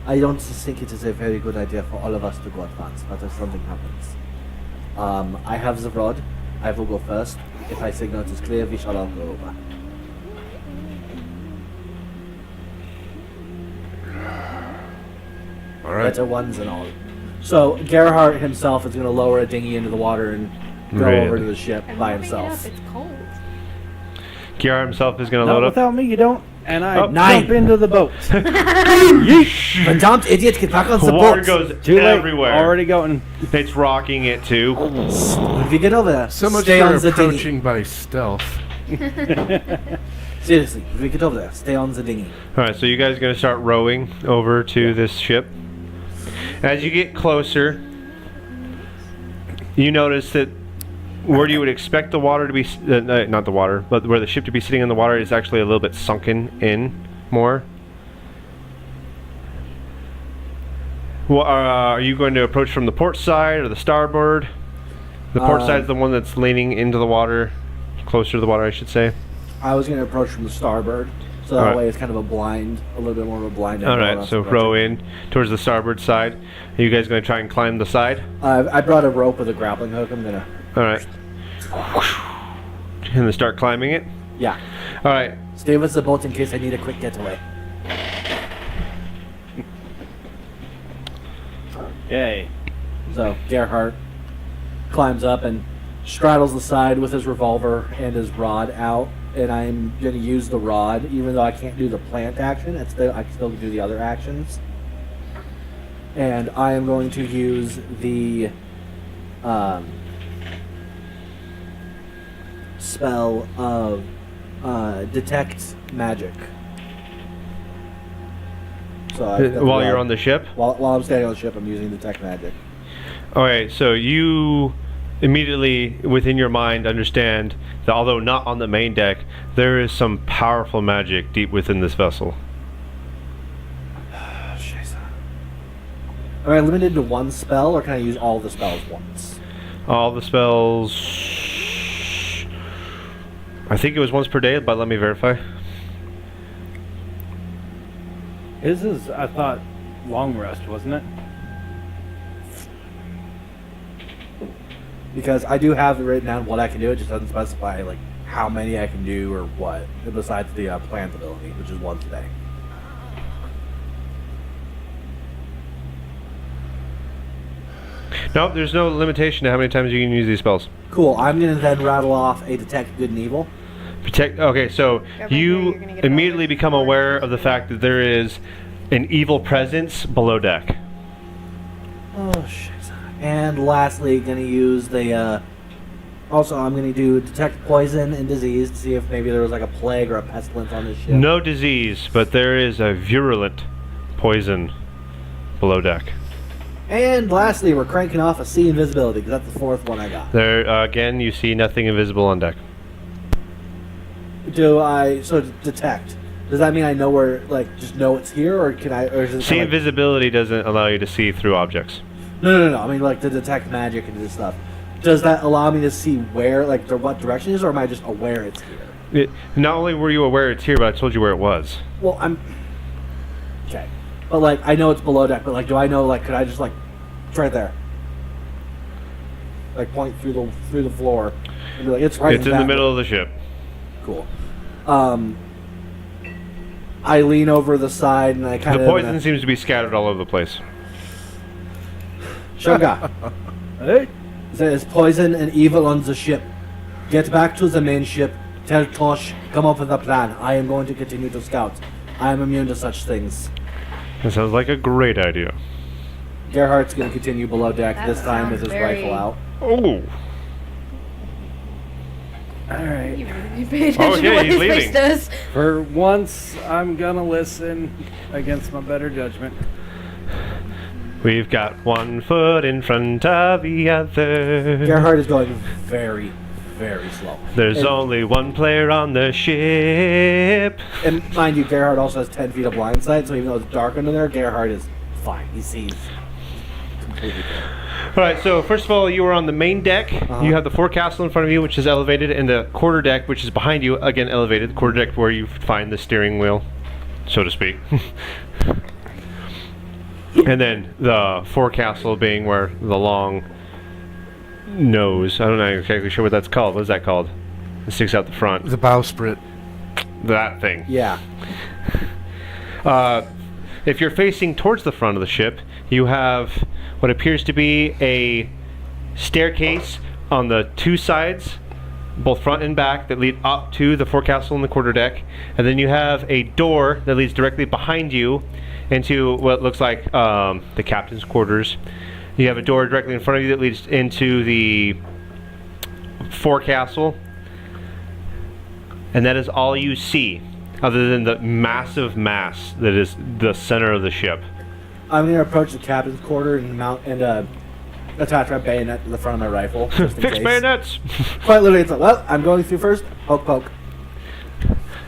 I don't think it is a very good idea for all of us to go at once, but if something happens. I have the rod. I will go first. If I signal it is clear, we shall all go over.
All right.
Better ones and all. So Gerhardt himself is going to lower a dinghy into the water and go over to the ship
I'm
by
warming it up.
himself.
It's cold.
Kiara himself is going to
No,
load up.
without me, you don't. And I
Oh.
jump into the boat.
Verdammt, idiot, get back on the
Water
boat.
goes
Too late.
everywhere.
Already going.
It's rocking it too.
If you get over there,
So much
stay
for
on the dinghy.
approaching by stealth.
Seriously, if we get over there, stay on the dinghy.
All right, so you guys are going to start rowing over to this ship. As you get closer, you notice that where you would expect the water to be, not the water, but where the ship to be sitting in the water is actually a little bit sunken in more. Well, are you going to approach from the port side or the starboard? The port side is the one that's leaning into the water, closer to the water, I should say.
I was going to approach from the starboard, so that
Alright.
way it's kind of a blind, a little bit more of a blind.
All
angle
right,
on us
so
approaching.
row in towards the starboard side. Are you guys going to try and climb the side?
I brought a rope with a grappling hook. I'm gonna.
All right. And then start climbing it.
Yeah.
All right.
Stay with the boat in case I need a quick getaway.
Yay.
So Gerhardt climbs up and straddles the side with his revolver and his rod out, and I'm going to use the rod, even though I can't do the plant action. I can still do the other actions. And I am going to use the spell of detect magic. So I've got the
While you're
rod.
on the ship.
While I'm standing on the ship, I'm using detect magic.
Okay, so you immediately within your mind understand that although not on the main deck, there is some powerful magic deep within this vessel.
Am I limited to one spell, or can I use all the spells once?
All the spells. I think it was once per day, but let me verify.
His is, I thought, long rest, wasn't it?
Because I do have it written down what I can do. It just doesn't specify like how many I can do or what. Besides the plant ability, which is once a day.
Nope, there's no limitation to how many times you can use these spells.
Cool. I'm gonna then rattle off a detect good and evil.
Protect. Okay, so
Every day
you
you're gonna get
immediately
another
become aware of the fact that there is an evil presence below deck.
Oh shit. And lastly, gonna use the. Also, I'm gonna do detect poison and disease to see if maybe there was like a plague or a pestilence on this ship.
No disease, but there is a virulent poison below deck.
And lastly, we're cranking off a sea invisibility because that's the fourth one I got.
There again, you see nothing invisible on deck.
So detect? Does that mean I know where, like, just know it's here, or can I? Or is it
See,
kinda like,
invisibility doesn't allow you to see through objects.
No. I mean, like, to detect magic and this stuff. Does that allow me to see where, like, what direction it is, or am I just aware it's here?
Not only were you aware it's here, but I told you where it was.
Well, I'm. Okay. But, like, I know it's below deck, but, like, do I know, like, could I just, like, it's right there? Like, point through the floor and be like, it's right
It's in the
that
middle of the ship.
Cool. I lean over the side and I kind
The
of.
poison seems to be scattered all over the place.
Shoga.
Hey.
There is poison and evil on the ship. Get back to the main ship. Tell Tosh, come up with a plan. I am going to continue to scout. I am immune to such things.
That sounds like a great idea.
Gerhardt's going to continue below deck,
That
this time with his
sounds very-
rifle out.
Oh,
Alright.
You really pay attention
Oh,
to
yeah,
what
he's
his face
leaving.
does.
For once, I'm gonna listen against my better judgment.
we've got one foot in front of the other.
Gerhardt is going very, very slow.
There's
and,
only one player on the ship.
And mind you, Gerhardt also has 10 feet of blind sight, so even though it's dark under there, Gerhardt is fine. He sees completely clear.
All right, so first of all, you are on the main deck.
Uh-huh.
You have the forecastle in front of you, which is elevated, and the quarter deck, which is behind you, again elevated. The quarter deck where you find the steering wheel, so to speak. And then the forecastle being where the long nose, I don't know exactly sure what that's called. What is that called? It sticks out the front.
The bowsprit.
That thing.
Yeah.
If you're facing towards the front of the ship, you have what appears to be a staircase on the two sides both front and back, that lead up to the forecastle and the quarterdeck. And then you have a door that leads directly behind you into what looks like the captain's quarters. You have a door directly in front of you that leads into the forecastle. And that is all you see, other than the massive mass that is the center of the ship.
I'm going to approach the captain's quarter and mount and attach my bayonet to the front of my rifle. Just in
Fix
case.
bayonets!
Quite literally, it's like, well, I'm going through first. Poke, poke.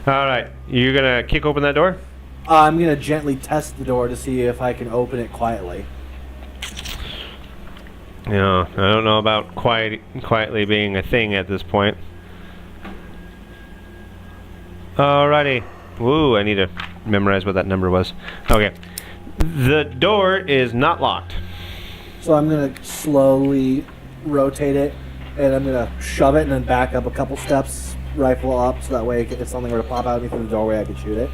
Alright, you're gonna kick open that door?
I'm going to gently test the door to see if I can open it quietly.
Yeah, I don't know about quietly being a thing at this point. Alrighty. Woo, I need to memorize what that number was. Okay. The door is not locked.
So I'm going to slowly rotate it, and I'm going to shove it and then back up a couple steps, rifle up, so that way if something were to pop out of me through the doorway, I could shoot it.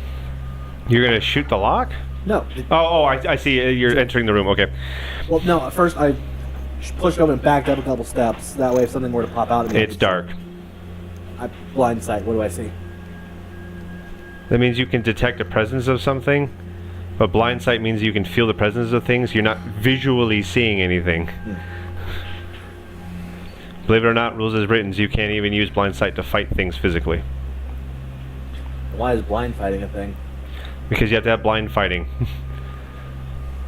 You're gonna shoot the lock?
No.
I see. You're entering the room. Okay.
Well, no, at first I pushed over and backed up a couple steps. That way if something were to pop out of me...
It's dark.
I blind sight. What do I see?
That means you can detect the presence of something, but blind sight means you can feel the presence of things. You're not visually seeing anything. Believe it or not, rules as written, you can't even use blind sight to fight things physically.
Why is blind fighting a thing?
Because you have to have blind fighting.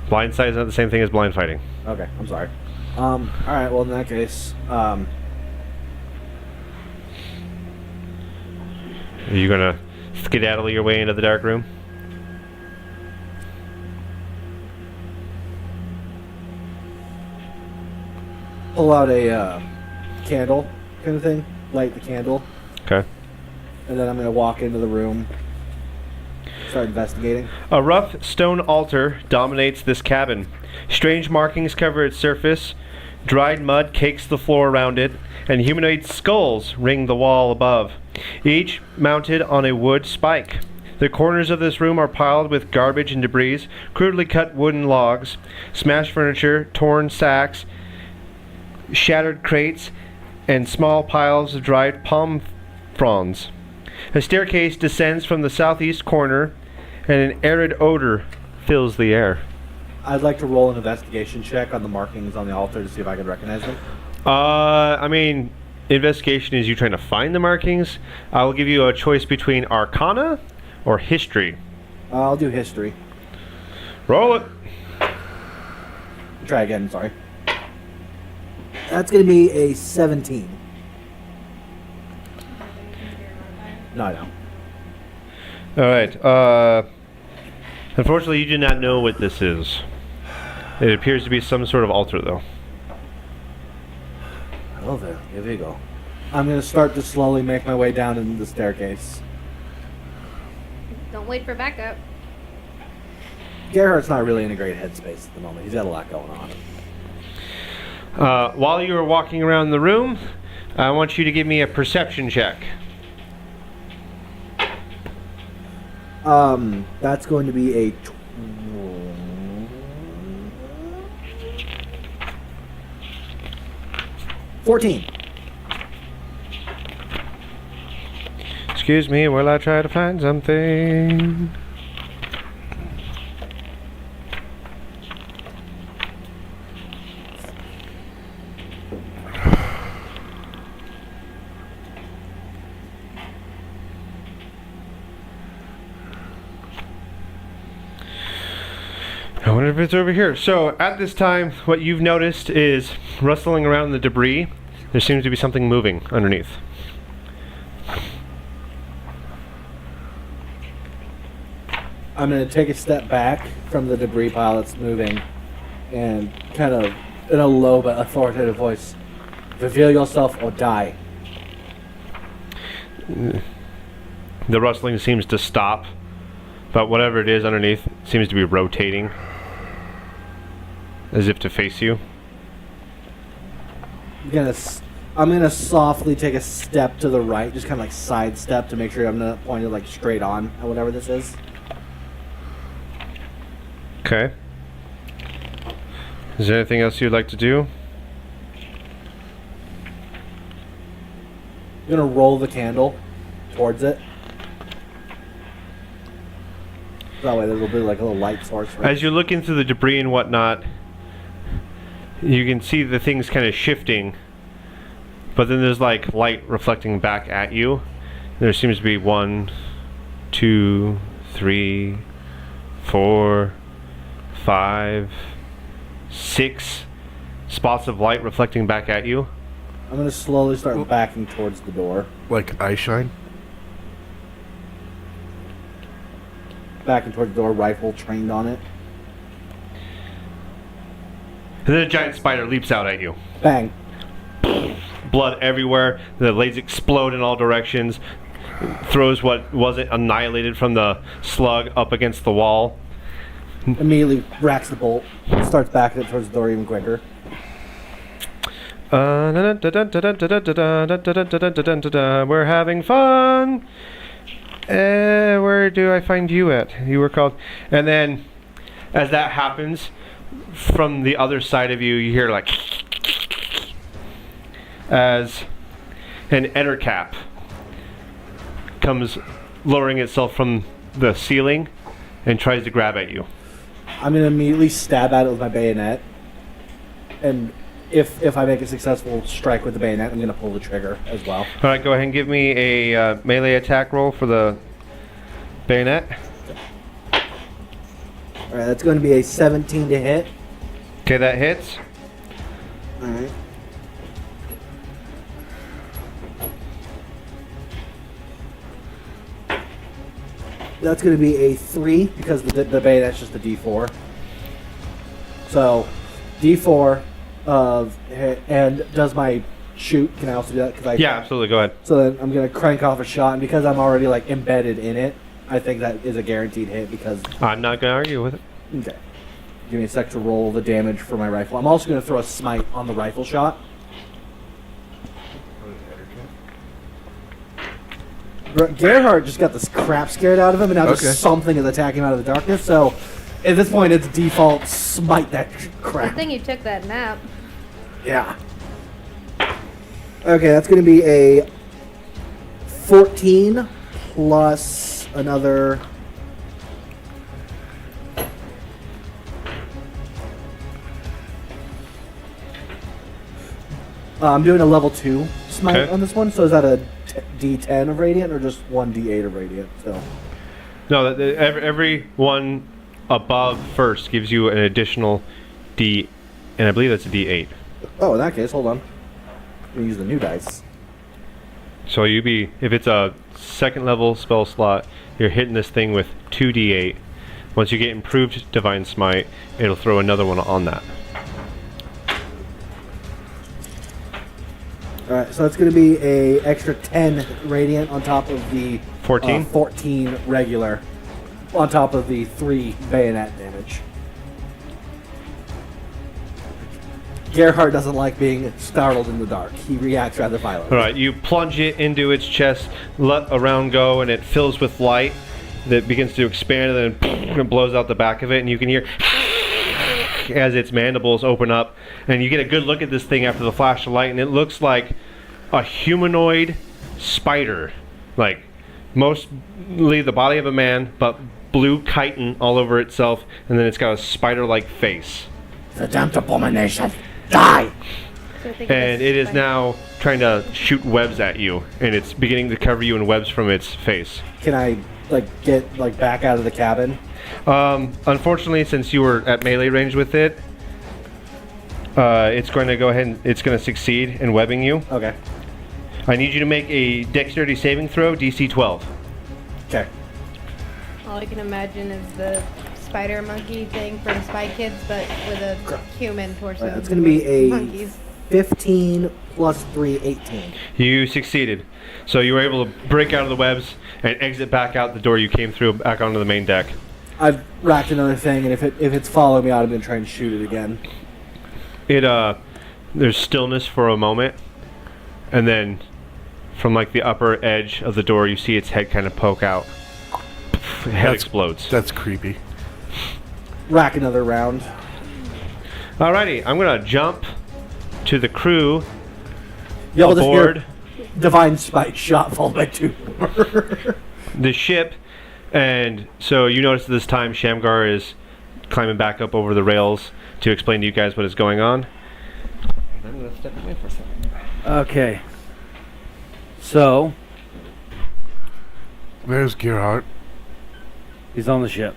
Blind sight is not the same thing as blind fighting.
Okay, I'm sorry. Alright, well in that case,
Are you gonna skedaddle your way into the dark room?
pull out a candle kind of thing, light the candle,
Okay.
and then I'm going to walk into the room, start investigating.
A rough stone altar dominates this cabin. Strange markings cover its surface, dried mud cakes the floor around it, and humanoid skulls ring the wall above, each mounted on a wood spike. The corners of this room are piled with garbage and debris, crudely cut wooden logs, smashed furniture, torn sacks, shattered crates, and small piles of dried palm fronds. A staircase descends from the southeast corner, and an arid odor fills the air.
I'd like to roll an investigation check on the markings on the altar to see if I can recognize them.
I mean, investigation is you trying to find the markings. I will give you a choice between Arcana or History.
I'll do history.
Roll it.
Try again, sorry. That's going to be a 17. No, I don't.
All right. Unfortunately, you do not know what this is. It appears to be some sort of altar, though.
Oh, there. Here we go. I'm going to start to slowly make my way down into the staircase.
Don't wait for backup.
Gerhardt's not really in a great headspace at the moment. He's got a lot going on.
While you are walking around the room, I want you to give me a perception check.
That's going to be a 14.
Excuse me while I try to find something. I wonder if it's over here. So at this time, what you've noticed is rustling around the debris. There seems to be something moving underneath.
I'm going to take a step back from the debris pile that's moving and kind of, in a low but authoritative voice, reveal yourself or die.
The rustling seems to stop, but whatever it is underneath seems to be rotating as if to face you.
I'm gonna softly take a step to the right, just kind of like side step to make sure I'm not pointed like straight on at whatever this is.
Okay. Is there anything else you'd like to do?
I'm gonna roll the candle towards it. That way there'll be like a little light source. Right?
As you're looking through the debris and whatnot, you can see the things kind of shifting, but then there's like light reflecting back at you. There seems to be 1, 2, 3, 4, 5, 6 spots of light reflecting back at you.
I'm gonna slowly start backing towards the door.
Like eye shine?
Backing towards the door, rifle trained on it.
And then a giant spider leaps out at you.
Bang.
Blood everywhere. The blades explode in all directions. Throws what wasn't annihilated from the slug up against the wall.
Immediately racks the bolt. Starts backing it towards the door even quicker.
We're having fun. Where do I find you at? You were called. And then, as that happens, from the other side of you, you hear like as an ettercap comes lowering itself from the ceiling and tries to grab at you.
I'm gonna immediately stab at it with my bayonet, and if I make a successful strike with the bayonet, I'm gonna pull the trigger as well.
All right, go ahead and give me a melee attack roll for the bayonet.
All right, that's going to be a 17 to hit.
Okay, that hits.
All right. That's going to be a 3 because the bayonet's just a D4. So, D4 of hit, and does my shoot? Can I also do that? Cause
Yeah, absolutely. Go ahead.
So then I'm going to crank off a shot, and because I'm already like embedded in it, I think that is a guaranteed hit because...
I'm not going to argue with it.
Okay. Give me a sec to roll the damage for my rifle. I'm also going to throw a smite on the rifle shot. Gerhardt just got this crap scared out of him, and now just something is attacking him out of the darkness. So, at this point, it's default smite that crap.
Good thing you took that nap.
Yeah. Okay, that's going to be a 14 plus another... I'm doing a level 2 smite on this one, so is that a D10 of Radiant or just 1D8 of Radiant? So.
No, every one above first gives you an additional D, and I believe that's a D8.
Oh, in that case, hold on. I'm going to use the new dice.
So if it's a second level spell slot, you're hitting this thing with 2d8. Once you get improved Divine Smite, it'll throw another one on that.
Alright, so that's going to be a extra 10 Radiant on top of the
14?
14 regular, on top of the 3 bayonet damage. Gerhardt doesn't like being startled in the dark. He reacts rather violently.
Alright, you plunge it into its chest, let a round go, and it fills with light that begins to expand, and then it blows out the back of it, and you can hear as its mandibles open up, and you get a good look at this thing after the flash of light, and it looks like a humanoid spider. Like, mostly the body of a man, but blue chitin all over itself, and then it's got a spider-like face.
The damned abomination! Die!
And it is now trying to shoot webs at you, and it's beginning to cover you in webs from its face.
Can I, get, back out of the cabin?
Unfortunately, since you were at melee range with it, it's going to go ahead and it's going to succeed in webbing you.
Okay.
I need you to make a dexterity saving throw, DC 12.
Okay.
All I can imagine is the spider monkey thing from Spy Kids, but with a human torso.
It's going to be a
monkeys.
15 plus 3, 18.
You succeeded. So you were able to break out of the webs and exit back out the door you came through back onto the main deck.
I've racked another thing, and if it's following me out, I'm going to try and shoot it again.
There's stillness for a moment, and then from the upper edge of the door, you see its head kind of poke out. Head explodes.
That's creepy.
Rack another round.
Alrighty, I'm gonna jump to the crew
Y'all
aboard.
Divine Spite shot followed by 2 more.
The ship, and so you notice this time Shamgar is climbing back up over the rails to explain to you guys what is going on. I'm going to step away for a second.
Okay. So,
Where's Gerhardt?
he's on the ship.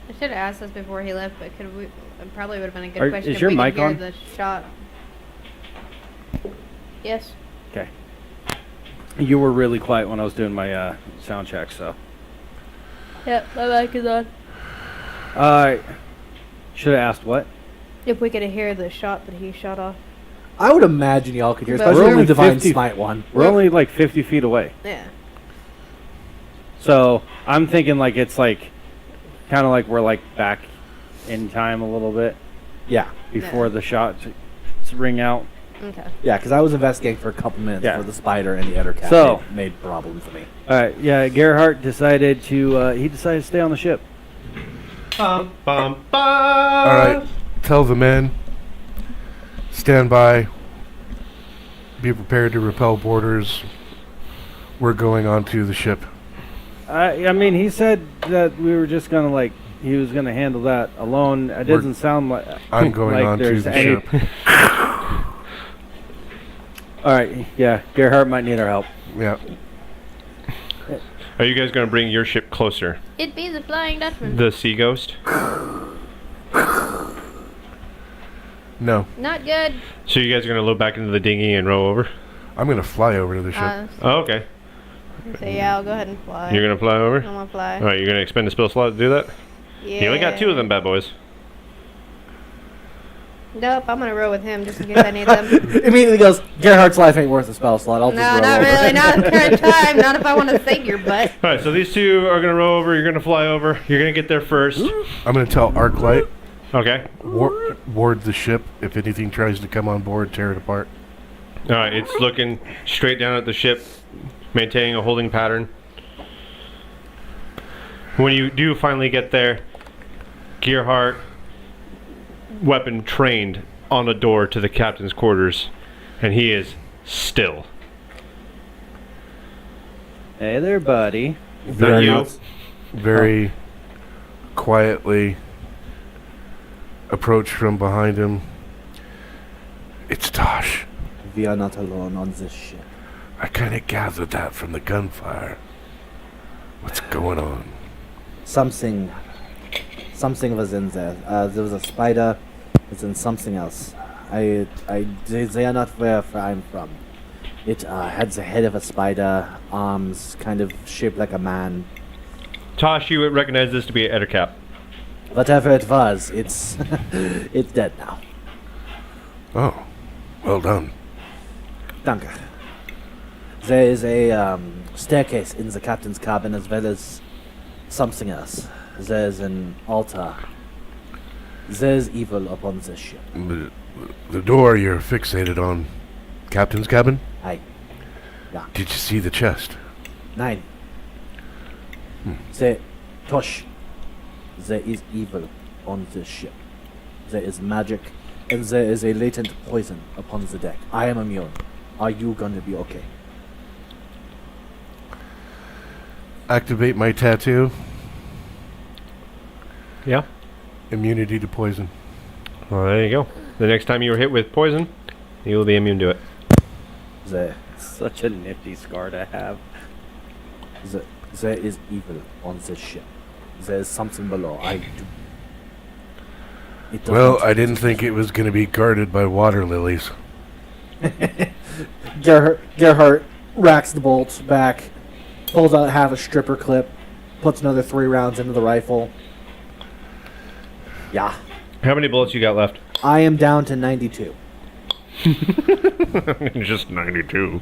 I should have asked this before he left, but could we? It probably would have been a good
Are-
question
is
if
your
we
mic
could hear
on?
the shot. Yes.
Okay. You were really quiet when I was doing my sound check, so.
Yep, my mic is on.
Should have asked what?
If we could hear the shot that he shot off.
I would imagine y'all could hear,
But
especially
we're
the
only
Divine
50
Smite one.
We're only like 50 feet away.
Yeah.
So I'm thinking like it's like kind of like we're like back in time a little bit
Yeah,
before the shots ring out.
Okay.
yeah, because I was investigating for a couple minutes
Yeah.
for the spider and the other cat.
So-
made problems for me.
All right, yeah. Gerhardt decided to to stay on the ship.
Bum, bum, bum.
All right, tell the men. Stand by. Be prepared to repel boarders. We're going onto the ship.
I mean, he said that we were just gonna like he was gonna handle that alone. It doesn't sound like
I'm going
like
onto
there's
the
any-
ship.
All right, yeah. Gerhardt might need our help.
Yeah.
Are you guys going to bring your ship closer?
It'd be the Flying Dutchman.
The Sea Ghost?
No.
Not good.
So you guys are going to load back into the dinghy and row over?
I'm going to fly over to the ship.
Oh, okay.
So yeah, I'll go ahead and fly.
You're going to fly over?
I'm gonna fly.
All right, you're going to expend a spell slot to do that?
Yeah.
You only got 2 of them bad boys.
Nope, I'm gonna row with him just in case I need them.
Immediately goes, Gerhardt's life ain't worth a spell slot. I'll just
No,
roll
not
over.
really. Not at the current time. Not if I want to save your butt.
All right, so these 2 are going to row over. You're going to fly over. You're going to get there first.
I'm going to tell Arclight,
Okay.
ward the ship. If anything tries to come on board, tear it apart.
All right, it's looking straight down at the ship, maintaining a holding pattern. When you do finally get there, Gerhardt, weapon trained on a door to the captain's quarters, and he is still.
Hey there, buddy.
Not you.
Very quietly approach from behind him. It's Tosh.
We are not alone on this ship.
I kind of gathered that from the gunfire. What's going on?
Something was in there. There was a spider. It's in something else. They are not where I'm from. It had the head of a spider, arms kind of shaped like a man.
Tosh, you would recognize this to be an Ettercap.
Whatever it was, it's it's dead now.
Oh, well done.
Danke. There is a staircase in the captain's cabin as well as something else. There's an altar. There's evil upon this ship.
The door you're fixated on, captain's cabin?
Aye. Yeah.
Did you see the chest?
Nein. There, Tosh. There is evil on this ship. There is magic, and there is a latent poison upon the deck. I am immune. Are you gonna be okay?
Activate my tattoo.
Yeah.
Immunity to poison.
Well, there you go. The next time you are hit with poison, you will be immune to it.
There,
Such a nifty scar to have.
there is evil on this ship. There is something below. I do. It does
Well,
not-
I didn't think it was going to be guarded by water lilies.
Gerhardt racks the bolts back, pulls out half a stripper clip, puts another 3 rounds into the rifle. Yeah.
How many bullets you got left?
I am down to 92.
Just 92.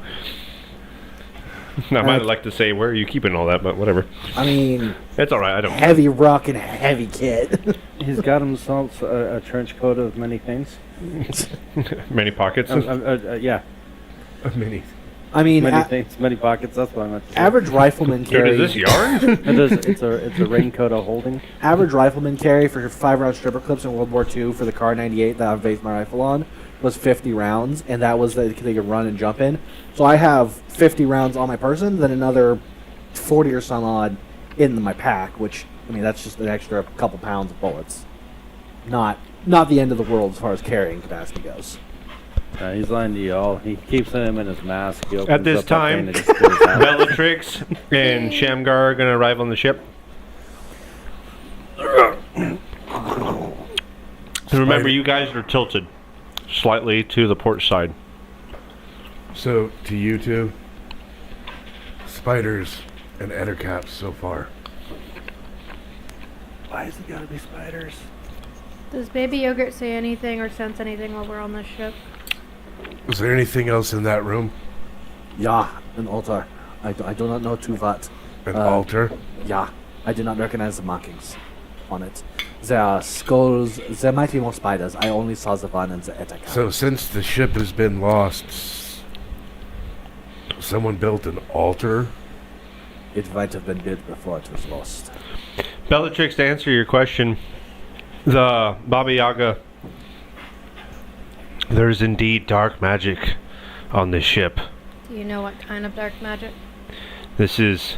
I might like to say, where are you keeping all that, but whatever.
I mean,
It's all right. I don't.
heavy rock and heavy kid.
He's got himself a trench coat of many things.
Many pockets.
Yeah,
Many.
I mean,
many things, many pockets. That's what I meant to say.
average riflemen
Dude,
carry.
is this yarn?
It's a raincoat of holding.
Average riflemen carry for 5-round stripper clips in World War II for the Car 98 that I've based my rifle on was 50 rounds, and that was that they could run and jump in. So I have 50 rounds on my person, then another 40 or some odd in my pack, which, I mean, that's just an extra couple pounds of bullets. Not the end of the world as far as carrying capacity goes.
He's lying to you all. He keeps him in his mask. He
At
opens
this
up that thing
time,
and just spits out.
Bellatrix and Shamgar are going to arrive on the ship. And remember, you guys are tilted slightly to the port side.
So, to you two, spiders and ettercaps so far.
Why has it got to be spiders?
Does Baby Yogurt say anything or sense anything while we're on this ship?
Was there anything else in that room?
Yeah, an altar. I do not know to what.
An altar?
Yeah, I do not recognize the markings on it. There are skulls. There might be more spiders. I only saw the one in the Etaka.
So, since the ship has been lost, someone built an altar?
It might have been built before it was lost.
Bellatrix, to answer your question, the Baba Yaga, there's indeed dark magic on this ship.
Do you know what kind of dark magic?
This is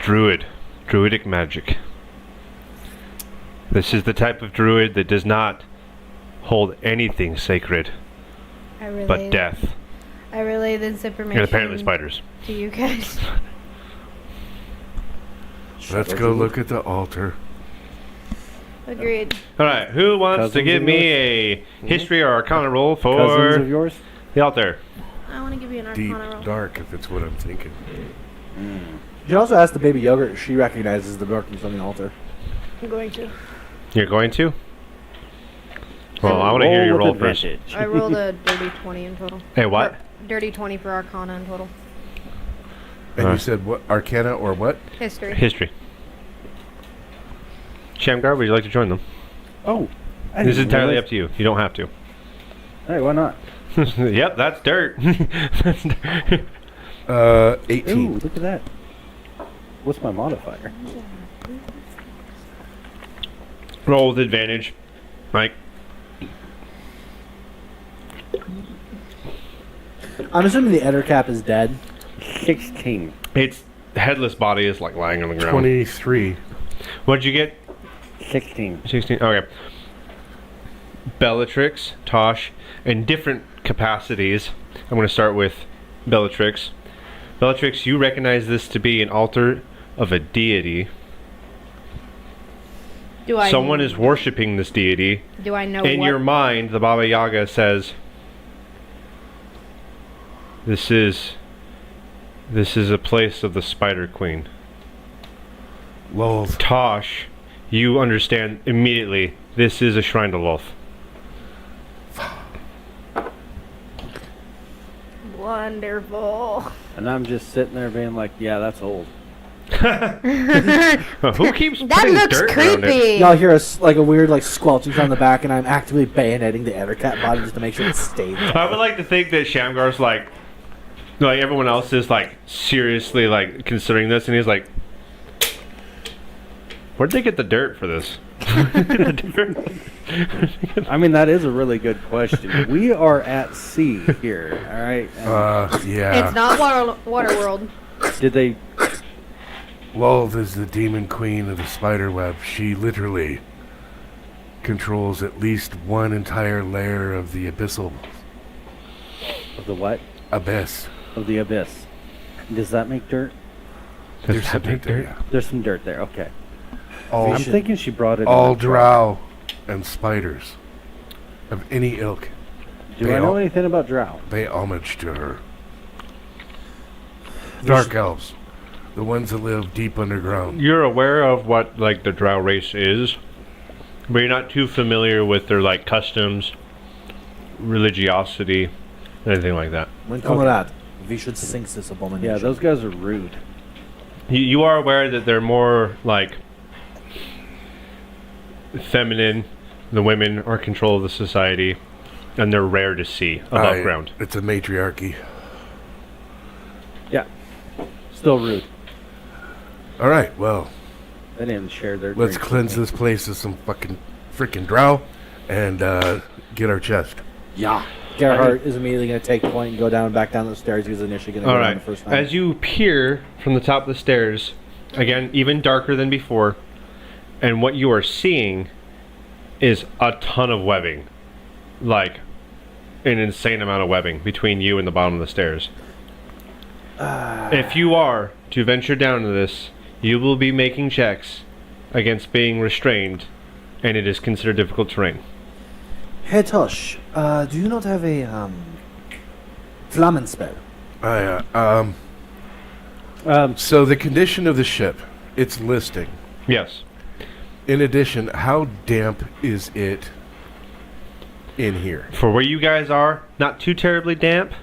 druidic magic. This is the type of druid that does not hold anything sacred but death,
I relay this information.
and apparently spiders.
To you guys.
Let's go look at the altar.
Agreed.
All right, who wants to
Cousins
give
of
me
yours?
a history or arcana roll
Cousins
for
of yours?
the altar?
I want to give you an
Deep,
arcana roll.
dark, if it's what I'm thinking.
You should also ask the Baby Yogurt if she recognizes the markings on the altar.
I'm going to.
You're going to? Well, I want to hear your roll first.
I rolled a dirty 20 in total.
Hey, what?
Or dirty 20 for arcana in total.
And you said what? Arcana or what?
History.
History. Shamgar, would you like to join them?
Oh.
This is entirely up to you. You don't have to.
Hey, why not?
Yep, that's dirt. That's dirt.
18.
Ooh, look at that. What's my modifier?
Roll with advantage, Mike.
I'm assuming the Ettercap is dead.
16.
Its headless body is like lying on the ground.
23.
What'd you get?
16.
16. Okay. Bellatrix, Tosh, in different capacities. I'm going to start with Bellatrix. Bellatrix, you recognize this to be an altar of a deity.
Do I?
Someone is worshiping this deity.
Do I know
In
what?
your mind, the Baba Yaga says, This is a place of the Spider Queen.
Lolth.
Tosh, you understand immediately, this is a shrine to Lolth.
Wonderful.
And I'm just sitting there being like, yeah, that's old.
Who keeps
That
putting
looks
dirt around it?
creepy.
Y'all hear like a weird squelching from the back, and I'm actively bayoneting the Ettercap body just to make sure it stays.
I would like to think that Shamgar's like everyone else is like seriously like considering this, and he's like, where'd they get the dirt for this?
I mean, that is a really good question. We are at sea here, all right? And
Yeah.
It's not water world.
did they...
Lolth is the demon queen of the spider web. She literally controls at least one entire layer of the abyssal
Of the what?
abyss.
Of the abyss. Does that make dirt?
There's
that big dirt?
yeah.
There's some dirt there, okay.
All,
I'm thinking she brought it
all
in a truck.
drow and spiders of any ilk.
Do
they
I know
all-
anything about drow?
Pay homage to her. Dark elves. The ones that live deep underground.
You're aware of what like the drow race is, but you're not too familiar with their like customs, religiosity, anything like that.
When comrade, we should sink this abomination.
Yeah, those guys are rude.
You are aware that they're more like feminine. The women are control of the society, and they're rare to see above ground.
It's a matriarchy.
Yeah. Still rude.
All right, well,
They didn't share their
let's
drinks
cleanse
with me.
this place of some fucking freaking drow and get our chest.
Yeah. Gerhardt is immediately going to take point and go back down the stairs. He was initially going to
All
go down
right.
the first time.
As you peer from the top of the stairs, again, even darker than before, and what you are seeing is a ton of webbing. Like, an insane amount of webbing between you and the bottom of the stairs. If you are to venture down to this, you will be making checks against being restrained, and it is considered difficult terrain.
Hey Tosh, do you not have a flammen spell?
So the condition of the ship, its listing.
Yes.
In addition, how damp is it in here?
For where you guys are, not too terribly damp.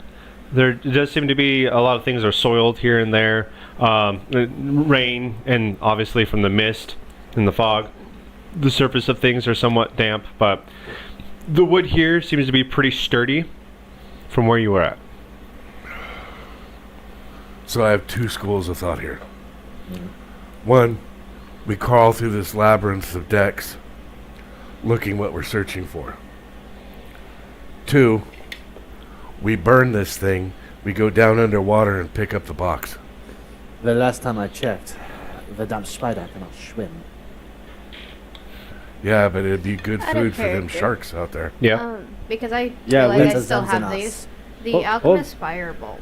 There does seem to be a lot of things are soiled here and there. Rain, and obviously from the mist and the fog. The surface of things are somewhat damp, but the wood here seems to be pretty sturdy from where you were at.
So I have two schools of thought here. One, we crawl through this labyrinth of decks, looking what we're searching for. Two, we burn this thing, we go down underwater and pick up the box.
The last time I checked, the damn spider cannot swim.
Yeah, but it'd be good
Out of
food for them
character.
sharks out there.
Yeah.
Because I
Yeah,
feel like I
Winter's
still
Ends and
have
Us.
these. The
Hold-
Alchemist Firebulb.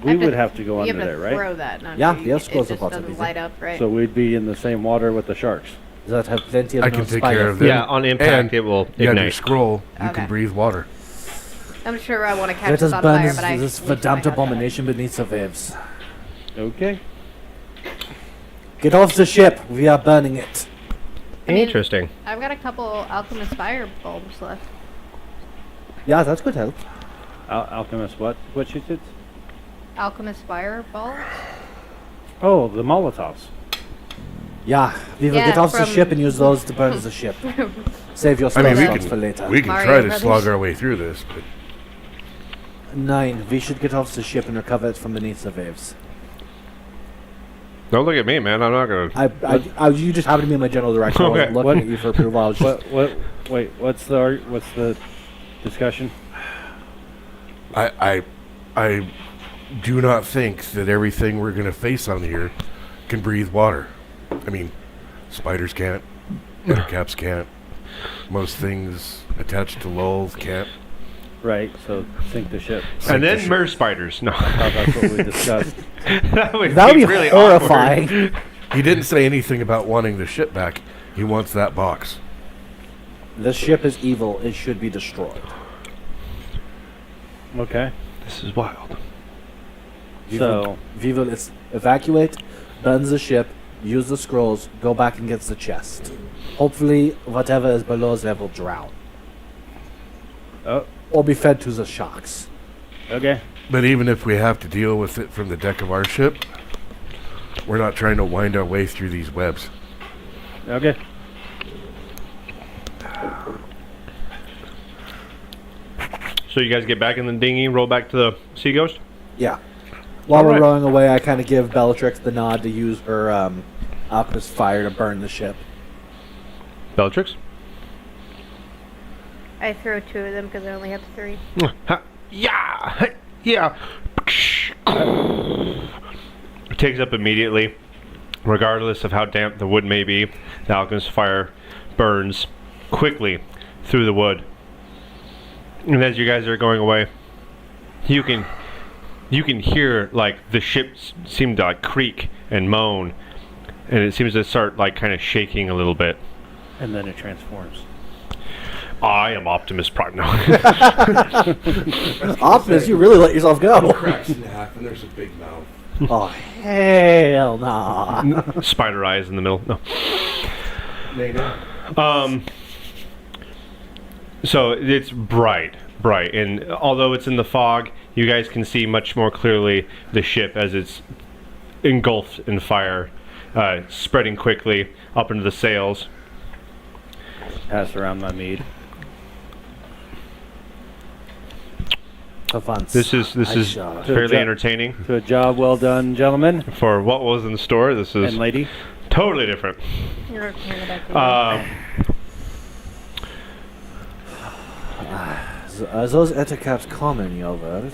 We would have to go
You
under
have to
there, right?
throw that, don't
Yeah,
you?
the other scrolls
It
are
just
lots of
doesn't
easy.
light up, right?
So we'd be in the same water with the sharks.
Does that have plenty of
I
no
can take
spider
care of
food?
them.
Yeah, on impact
And
it will
You got your
ignite.
scroll, you
Okay.
can breathe water.
I'm sure I want to catch
Let
this
us
on
burn
fire,
this,
but I
this
need to
verdammt
find out that.
abomination beneath the waves.
Okay.
Get off the ship. We are burning it.
I mean,
Interesting.
I've got a couple Alchemist Firebulbs left.
Yeah, that's good help.
Alchemist, what? What she did?
Alchemist Firebulbs?
Oh, the Molotovs.
Yeah, we will
Yeah,
get off the
from-
ship and use those to burn the ship. Save your
I
spell
mean, we
slots for
can
later.
try
Mario
to
Brothers?
slog our way through this, but
9. We should get off the ship and recover it from beneath the waves.
Don't look at me, man. I'm not gonna.
You just happened to be in my general direction. I
Okay.
wasn't looking at you for approval. I was just,
Wait, what's the discussion?
I do not think that everything we're going to face on here can breathe water. I mean, spiders can't, caps can't, most things attached to lulls can't.
Right, so sink the ship.
And
the
then
ship.
mer spiders. No,
I thought that's what we discussed.
that would
that would be
really
horrifying.
awkward.
He didn't say anything about wanting the ship back. He wants that box.
The ship is evil. It should be destroyed.
Okay.
This is wild.
So,
We will evacuate, burn the ship, use the scrolls, go back and get the chest. Hopefully, whatever is below there will drown.
oh,
Or be fed to the sharks.
okay.
But even if we have to deal with it from the deck of our ship, we're not trying to wind our way through these webs.
Okay.
So you guys get back in the dinghy, roll back to the Sea Ghost.
Yeah. While
All
we're
right.
rowing away, I kind of give Bellatrix the nod to use her alchemist fire to burn the ship.
Bellatrix.
I throw 2 of them because I only have 3.
Yeah, yeah. It takes up immediately, regardless of how damp the wood may be. The alchemist fire burns quickly through the wood, and as you guys are going away, you can hear like the ship seem to like creak and moan, and it seems to start like kind of shaking a little bit.
And then it transforms.
I am Optimus Prime now.
Optimus, you really let yourself go.
Cracks in half, and there's a big mouth.
Oh, hell nah.
Spider eyes in the middle. No. So it's bright, and although it's in the fog, you guys can see much more clearly the ship as it's engulfed in fire, spreading quickly up into the sails.
Pass around my mead.
For fun.
This is
shall.
fairly entertaining.
To a job well done, gentlemen
For what was in store, this is
and lady.
totally different.
You're hand it back to me.
Are those etiquettes common, your word?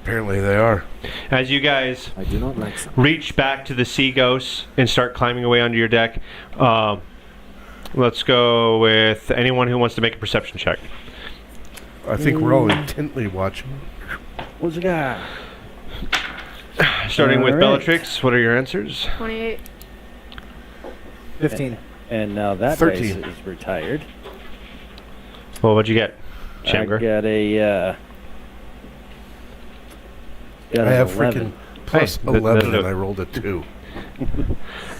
Apparently they are.
As you guys
I do not like them.
reach back to the sea ghosts and start climbing away onto your deck, let's go with anyone who wants to make a perception check.
I think we're all intently watching.
What's the guy?
Starting with
All right.
Bellatrix, what are your answers?
28.
15.
And now that
13.
base is retired.
Well, what'd you get,
I
Shamgar?
got a. Got
I
an
have
11.
freaking plus
Hey,
11 and I rolled a 2.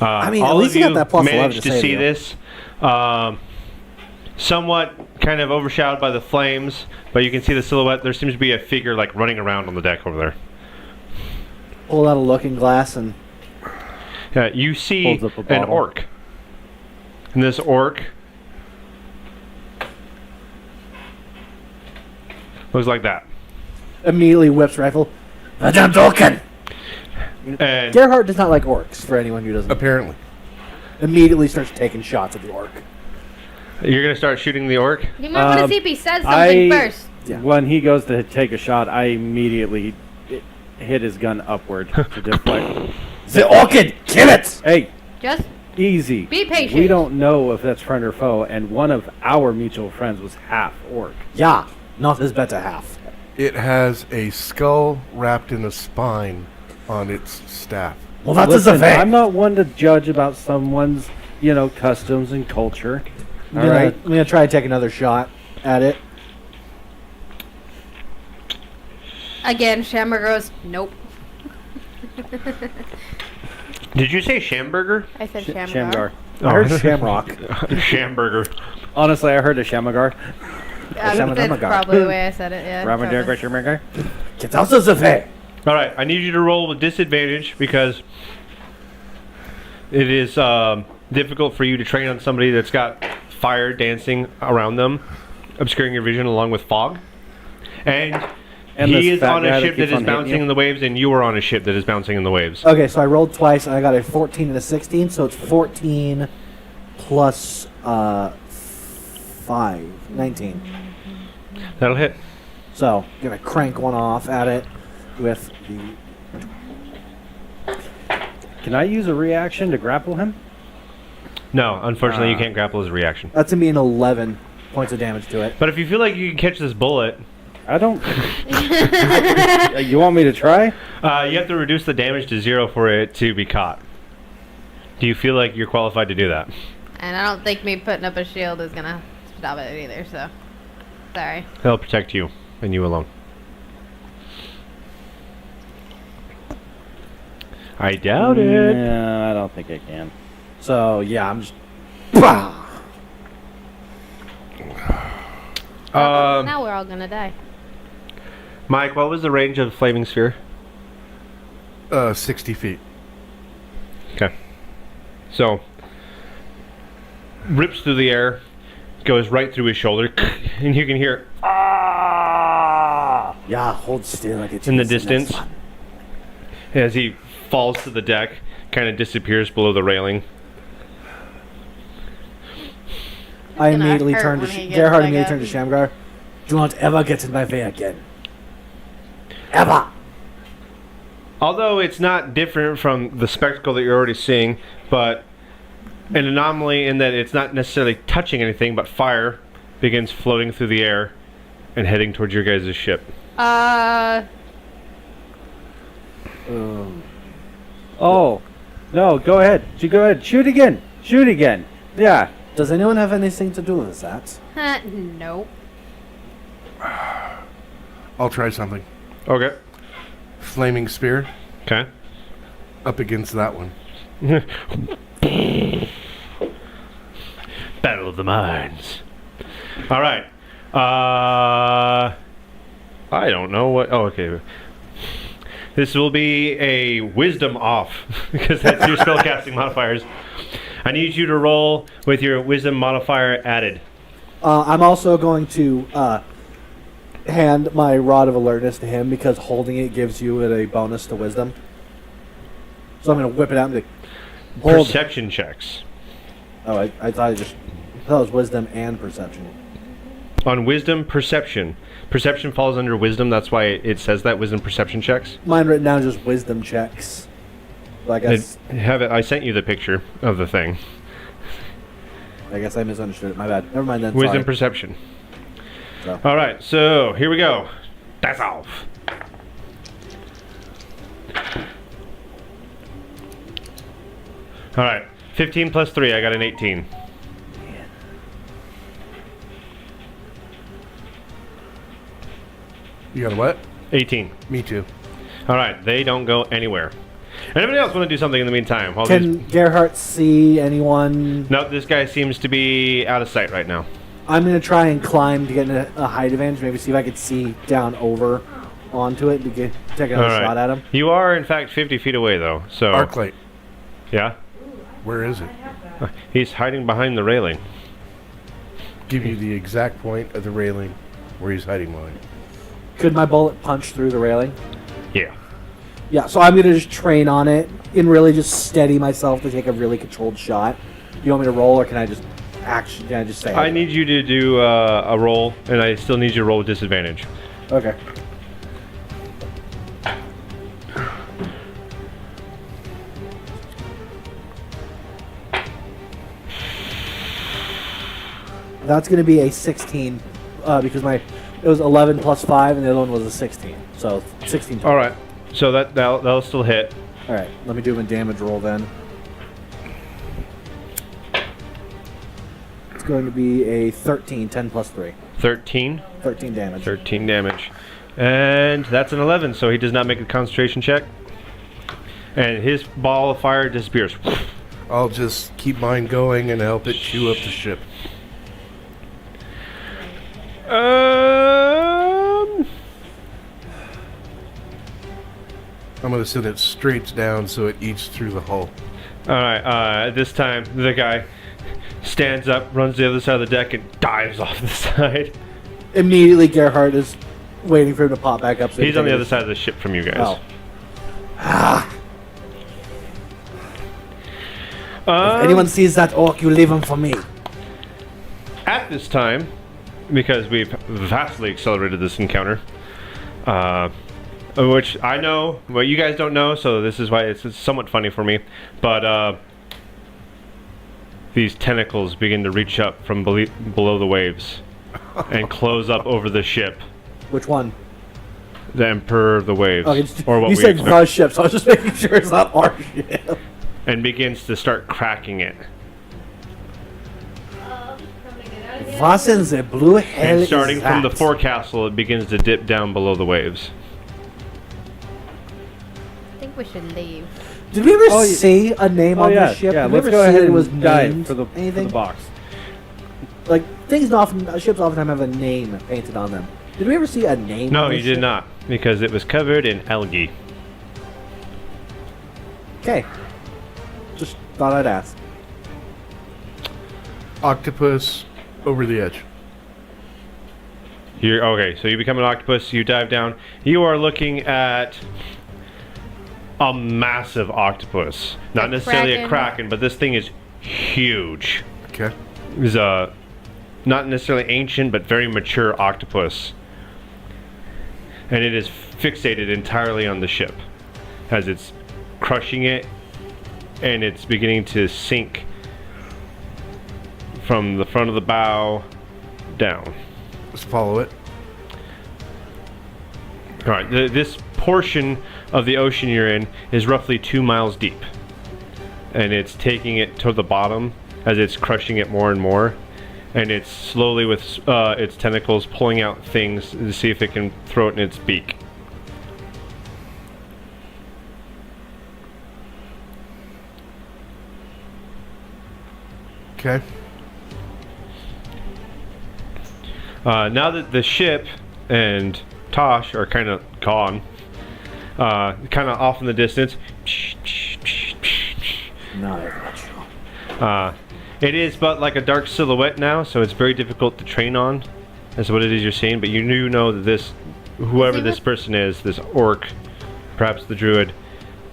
I mean, at
all
least
of
you got
you
that plus 11
managed
to
to
save
see
you.
this, somewhat kind of overshadowed by the flames, but you can see the silhouette. There seems to be a figure like running around on the deck over there.
Pull out a looking glass and
Yeah, you see
Holds up a
an
bottle.
orc, and this orc looks like that.
immediately whips rifle. Madame Dolken!
And
Gerhardt does not like orcs, for anyone who doesn't.
Apparently.
Immediately starts taking shots at the orc.
you're gonna start shooting the orc.
You might want to
Um,
see if he says something first.
Yeah.
When he goes to take a shot, I immediately hit his gun upward to deflect.
The orchid! Kill it!
Hey,
Just
easy.
be patient.
We don't know if that's friend or foe, and one of our mutual friends was half orc.
Yeah, not his better half.
It has a skull wrapped in a spine on its staff.
Well, that is a
Listen,
fact.
I'm not one to judge about someone's, customs and culture.
I'm
All
gonna,
right.
I'm gonna try and take another shot at it.
Again, Shammer goes, nope.
Did you say Shamburger?
I said Shamgar.
Shamgar.
I heard Shamrock.
Shamburger.
Honestly, I heard a Shamagar.
That's
Shamgar.
probably the way I said it, yeah. probably.
Shamagar.
Get out of the way!
All right, I need you to roll with disadvantage because it is difficult for you to train on somebody that's got fire dancing around them, obscuring your vision along with fog. And
And
he
this
is
fat
on
guy
a
that
ship that
keeps
is
on hitting
bouncing
you?
in the waves, and you are on a ship that is bouncing in the waves.
Okay, so I rolled twice and I got a 14 and a 16, so it's 14 plus 5, 19.
That'll hit.
So, gonna crank one off at it with the.
Can I use a reaction to grapple him?
No, unfortunately, you can't grapple as a reaction.
That's gonna be an 11 points of damage to it.
But if you feel like you can catch this bullet,
I don't. You want me to try?
you have to reduce the damage to 0 for it to be caught. Do you feel like you're qualified to do that?
And I don't think me putting up a shield is going to stop it either, so. Sorry.
He'll protect you and you alone. I doubt it.
Yeah, I don't think I can.
So, yeah, I'm just. Bah!
Now we're all going to die.
Mike, what was the range of flaming sphere?
60 feet.
Okay. So, rips through the air, goes right through his shoulder, and you can hear "Ah!"
Yeah, hold still. I get
in the
next
distance
one.
as he falls to the deck, kind of disappears below the railing.
I
gonna
immediately
hurt
turned to
when he gets
Gerhardt
back
immediately
up.
turned to Shamgar. Do not ever get in my way again. Ever!
Although it's not different from the spectacle that you're already seeing, but an anomaly in that it's not necessarily touching anything, but fire begins floating through the air and heading towards your guys' ship.
Oh, no, go ahead. Go ahead. Shoot again. Shoot again. Yeah.
Does anyone have anything to do with that?
Nope.
I'll try something.
Okay.
Flaming spear
Okay.
up against that one.
Battle of the Minds. All right. I don't know what. Oh, okay. This will be a wisdom off because that's your spellcasting modifiers. I need you to roll with your wisdom modifier added.
I'm also going to hand my Rod of Alertness to him because holding it gives you a bonus to wisdom. So I'm going to whip it out and be like, hold.
Perception checks.
Oh, I thought it was wisdom and perception.
On wisdom perception. Perception falls under wisdom. That's why it says that wisdom perception checks.
Mine written down is just wisdom checks. But
I sent you the picture of the thing.
I guess I misunderstood it. My bad. Never mind then.
Wisdom
Sorry.
perception.
So.
All right, so here we go. That's off. All right, 15 plus 3. I got an 18.
You got a what?
18.
Me too.
All right, they don't go anywhere. Anybody else want to do something in the meantime? While
Can Gerhardt see anyone?
No, this guy seems to be out of sight right now.
I'm going to try and climb to get a height advantage. Maybe see if I could see down over onto it to take another shot at him.
You are, in fact, 50 feet away, though. So
Arclight.
Yeah?
Where is it?
He's hiding behind the railing.
Give you the exact point of the railing where he's hiding behind.
Could my bullet punch through the railing?
Yeah.
Yeah, so I'm going to just train on it and really just steady myself to take a really controlled shot. You want me to roll, or can I just say
I need you to do a roll, and I still need you to roll with disadvantage.
Okay. That's going to be a 16 because it was 11 plus 5, and the other one was a 16. So 16 total.
All right. So that'll still hit.
All right, let me do a damage roll then. It's going to be a 13, 10 plus 3.
13.
13 damage.
13 damage. And that's an 11, so he does not make a concentration check. And his ball of fire disappears.
I'll just keep mine going and help it chew up the ship. I'm going to send it straight down so it eats through the hull.
Alright, this time the guy stands up, runs to the other side of the deck, and dives off the side.
Immediately, Gerhardt is waiting for him to pop back up. So
He's on the other side of the ship from you guys.
Oh. If anyone sees that orc, you leave him for me.
At this time, because we've vastly accelerated this encounter, which I know, but you guys don't know, so this is why it's somewhat funny for me. But these tentacles begin to reach up from below the waves and close up over the ship.
Which one?
The Emperor of the Waves.
Okay,
or what
you
we
said
expect.
the ship, so I was just making sure it's not our ship.
And begins to start cracking it.
What in the blue hell
And starting
is
from the
that?
forecastle, it begins to dip down below the waves.
I think we should leave.
Did we ever see a name on the ship?
Yeah,
Did we
let's
ever
go
see
ahead
it
and
was
dive
named
for the
anything?
box.
Like ships oftentimes have a name painted on them. Did we ever see a name?
No,
on
you
this
did
ship?
not, because it was covered in algae.
Okay. Just thought I'd ask.
Octopus over the edge.
Okay, so you become an octopus, you dive down. You are looking at a massive octopus. Not necessarily a kraken, but this thing is huge.
Okay.
It's a not necessarily ancient, but very mature octopus. And it is fixated entirely on the ship as it's crushing it, and it's beginning to sink from the front of the bow down.
Let's follow it.
All right, this portion of the ocean you're in is roughly 2 miles deep, and it's taking it to the bottom as it's crushing it more and more, and it's slowly with its tentacles pulling out things to see if it can throw it in its beak.
Okay.
Now that the ship and Tosh are kind of gone, kind of off in the distance,
Not as much.
it is but like a dark silhouette now, so it's very difficult to train on. That's what it is you're seeing, but you do know that whoever this person is, this orc, perhaps the druid,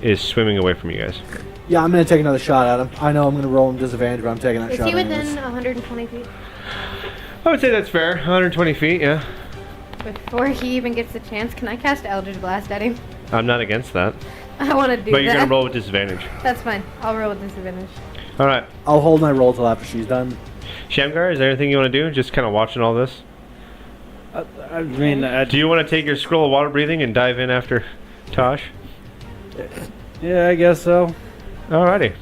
is swimming away from you guys.
Yeah, I'm gonna take another shot at him. I know I'm gonna roll him disadvantage, but I'm taking that
Is
shot.
he within
anyways.
120 feet?
I would say that's fair. 120 feet, yeah.
Before he even gets the chance, can I cast Eldritch Blast at him?
I'm not against that.
I want to do that.
But you're going to roll with disadvantage.
That's fine. I'll roll with disadvantage.
All right.
I'll hold my roll till after she's done.
Shamgar, is there anything you want to do? Just kind of watching all this?
I mean,
Do you want to take your scroll of water breathing and dive in after Tosh?
yeah, I guess so.
Alrighty.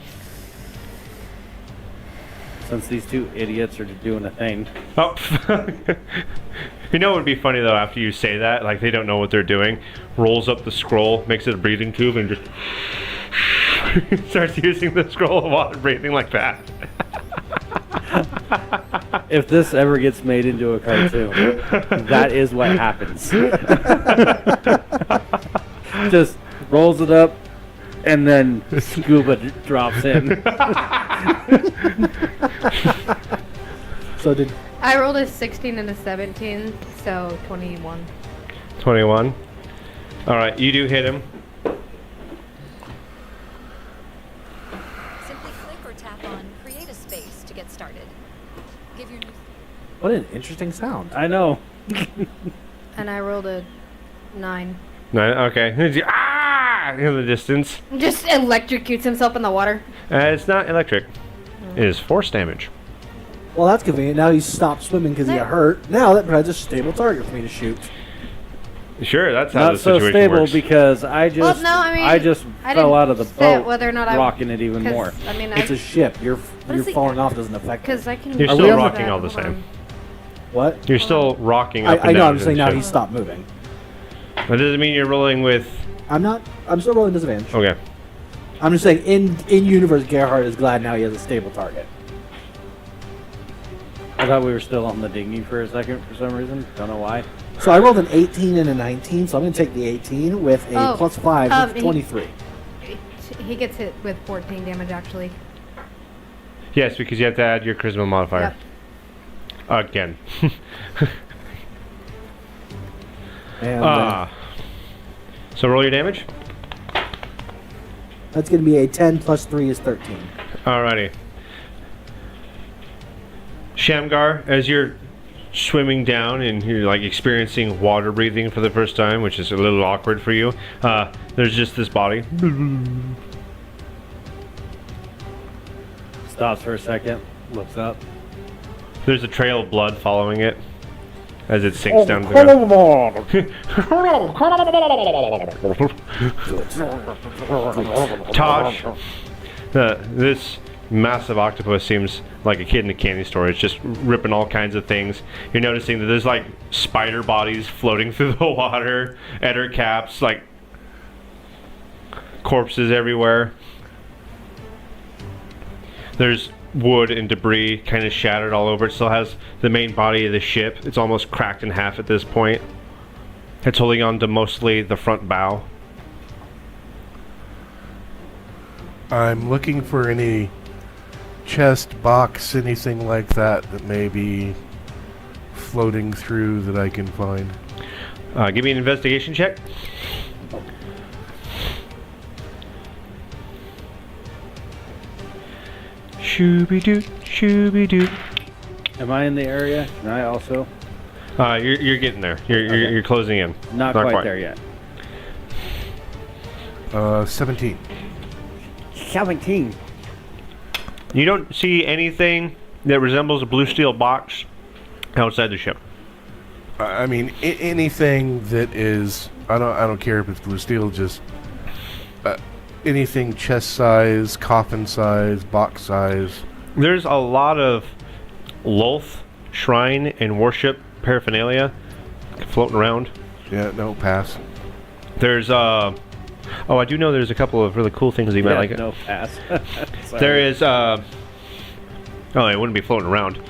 Since these two idiots are doing a thing.
Oh. You know what would be funny though after you say that? Like they don't know what they're doing. Rolls up the scroll, makes it a breathing tube, and just starts using the scroll of water breathing like that.
If this ever gets made into a cartoon, that is what happens. Just rolls it up, and then scuba drops in.
So did
I rolled a 16 and a 17, so 21.
21. Alright, you do hit him.
Simply click or tap on Create a Space to get started. Give your new
what an interesting sound.
I know.
And I rolled a 9.
No, okay. Ah! In the distance.
Just electrocutes himself in the water.
It's not electric. It is force damage.
Well, that's convenient. Now he's stopped swimming because he got hurt. Now that provides a stable target for me to shoot.
Sure, that's how
Not
the
so
situation
stable
works.
because I just
I
fell
didn't
out of the
say
boat,
whether or not
rocking it even
'cause,
more.
I mean,
It's a ship. You're
is the-
falling off doesn't affect it.
because I can.
You're
Are
still
we on the-
rocking all the
Hold
same.
on.
What?
You're still rocking up
I
and
know.
down.
I'm just saying now
and
he
shit.
stopped moving.
That doesn't mean you're rolling with...
I'm not. I'm still rolling disadvantage.
Okay.
I'm just saying in universe, Gerhardt is glad now he has a stable target.
I thought we were still on the dinghy for a second for some reason. Don't know why.
So I rolled an 18 and a 19, so I'm going to take the 18 with a
Oh,
plus 5,
and
with
he-
23.
He gets hit with 14 damage actually.
Yes, because you have to add your charisma modifier. Again.
And
So roll your damage.
that's going to be a 10 plus 3 is 13.
Alrighty. Shamgar, as you're swimming down and you're like experiencing water breathing for the first time, which is a little awkward for you, there's just this body.
Stops for a second, looks up.
There's a trail of blood following it as it sinks down to the ground. Tosh, this massive octopus seems like a kid in a candy store. It's just ripping all kinds of things. You're noticing that there's like spider bodies floating through the water, edder caps, like corpses everywhere. There's wood and debris kind of shattered all over. It still has the main body of the ship. It's almost cracked in half at this point. It's holding on to mostly the front bow.
I'm looking for any chest, box, anything like that that may be floating through that I can find.
Give me an investigation check. Shooby-doo, shooby-doo.
Am I in the area? Can I also?
You're getting there. You're closing in.
Not quite there yet.
17.
17.
You don't see anything that resembles a blue steel box outside the ship.
I mean, anything that is, I don't care if it's blue steel, just anything chest size, coffin size, box size.
There's a lot of Lolth shrine and worship paraphernalia floating around.
Yeah, no, pass.
There's oh, I do know there's a couple of really cool things you might like.
No pass.
There is oh, it wouldn't be floating around.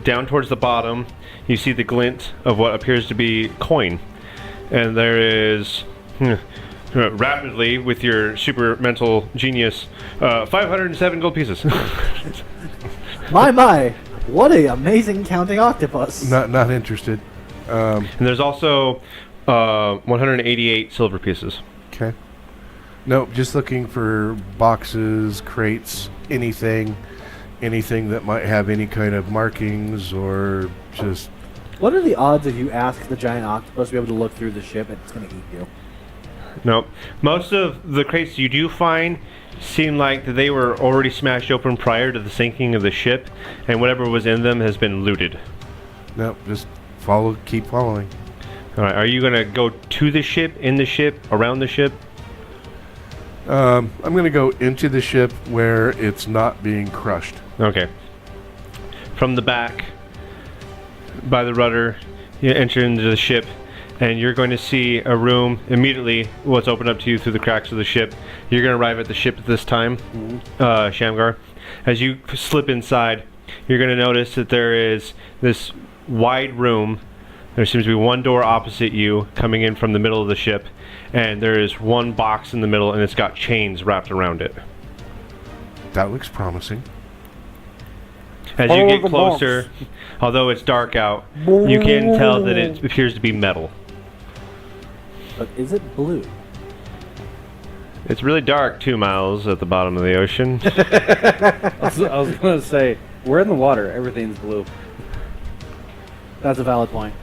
Down towards the bottom, you see the glint of what appears to be coin, and there is rapidly with your super mental genius, 507 gold pieces.
My, what a amazing counting octopus.
Not interested.
And there's also 188 silver pieces.
Okay. Nope, just looking for boxes, crates, anything anything that might have any kind of markings or just...
What are the odds if you ask the giant octopus to be able to look through the ship and it's going to eat you?
No. Most of the crates you do find seem like that they were already smashed open prior to the sinking of the ship, and whatever was in them has been looted.
No, just keep following.
All right, are you going to go to the ship, in the ship, around the ship?
I'm going to go into the ship where it's not being crushed.
Okay. From the back, by the rudder, you enter into the ship, and you're going to see a room immediately. What's opened up to you through the cracks of the ship. You're going to arrive at the ship at this time, Shamgar. As you slip inside, you're going to notice that there is this wide room. There seems to be one door opposite you coming in from the middle of the ship, and there is one box in the middle, and it's got chains wrapped around it.
That looks promising.
As you get closer, although it's dark out, you can tell that it appears to be metal.
But is it blue?
It's really dark 2 miles at the bottom of the ocean.
I was going to say, we're in the water. Everything's blue.
That's a valid point.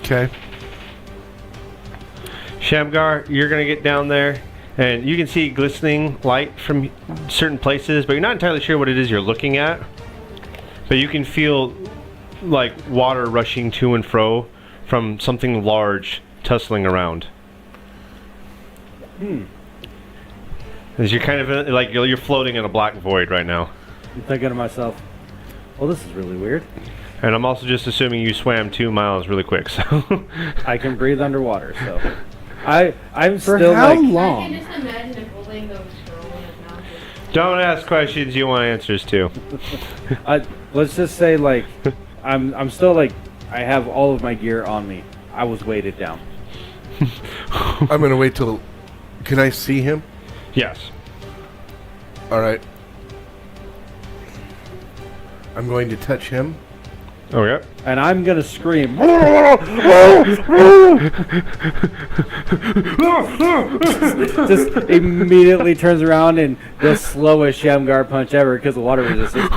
Okay.
Shamgar, you're going to get down there, and you can see glistening light from certain places, but you're not entirely sure what it is you're looking at. But you can feel like water rushing to and fro from something large tussling around. As you're kind of like you're floating in a black void right now.
I'm thinking to myself, well, this is really weird.
And I'm also just assuming you swam 2 miles really quick, so...
I can breathe underwater, so... I'm
For
still
how
like...
I
long?
can just imagine him holding those scroll in his mouth.
Don't ask questions you want answers to.
Let's just say, like, I'm still like, I have all of my gear on me. I was weighted down.
I'm going to wait till... Can I see him?
Yes.
All right. I'm going to touch him.
Okay.
And I'm gonna scream. Just immediately turns around and the slowest Shamgar punch ever because of water resistance.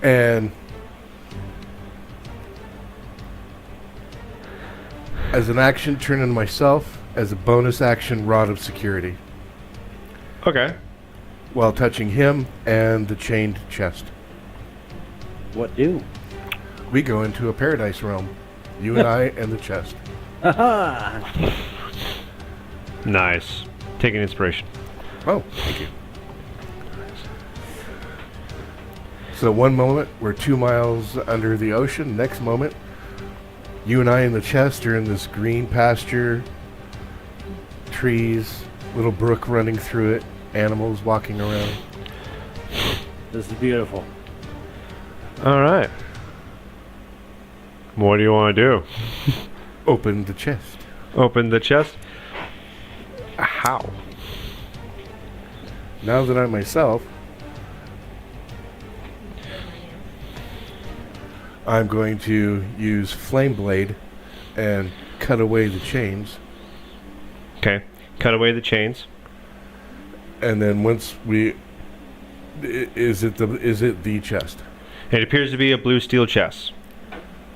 And as an action, turn on myself as a bonus action, Rod of Security,
Okay.
while touching him and the chained chest.
What do?
We go into a paradise realm. You and I and the chest.
Nice. Taking inspiration.
Oh, thank you. So one moment, we're 2 miles under the ocean. Next moment, you and I in the chest are in this green pasture, trees, little brook running through it, animals walking around.
This is beautiful.
All right. What do you want to do?
Open the chest.
Open the chest? How?
Now that I'm myself, I'm going to use Flame Blade and cut away the chains.
Okay. Cut away the chains.
And then once we... Is it the chest?
It appears to be a blue steel chest.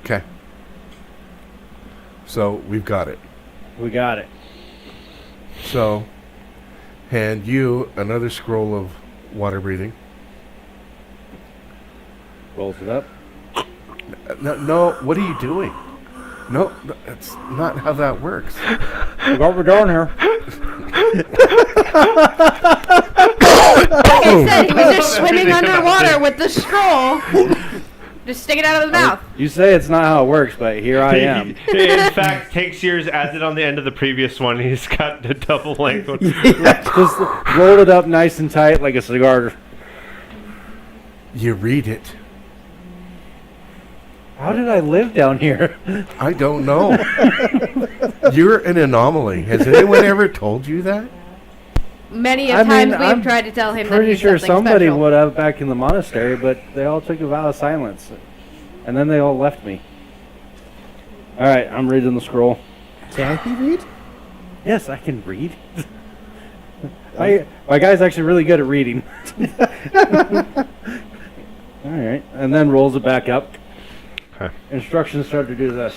Okay. So we've got it.
We got it.
So hand you another scroll of water breathing.
Rolls it up.
No, what are you doing? No, that's not how that works.
Look what we're doing here.
Like I said, he was just swimming underwater with the scroll. Just stick it out of his mouth.
You say it's not how it works, but here I am.
In fact, takes yours, adds it on the end of the previous one. He's got the double length one.
Just roll it up nice and tight like a cigar.
You read it.
How did I live down here?
I don't know. You're an anomaly. Has anyone ever told you that?
many
I
of
mean,
times we've
I'm
tried to tell him that
pretty
he's
sure
something
somebody
special.
would have back in the monastery, but they all took a vow of silence. And then they all left me. Alright, I'm reading the scroll.
Can he read?
Yes, I can read. My guy's actually really good at reading. Alright, and then rolls it back up.
Okay.
Instructions start to do this.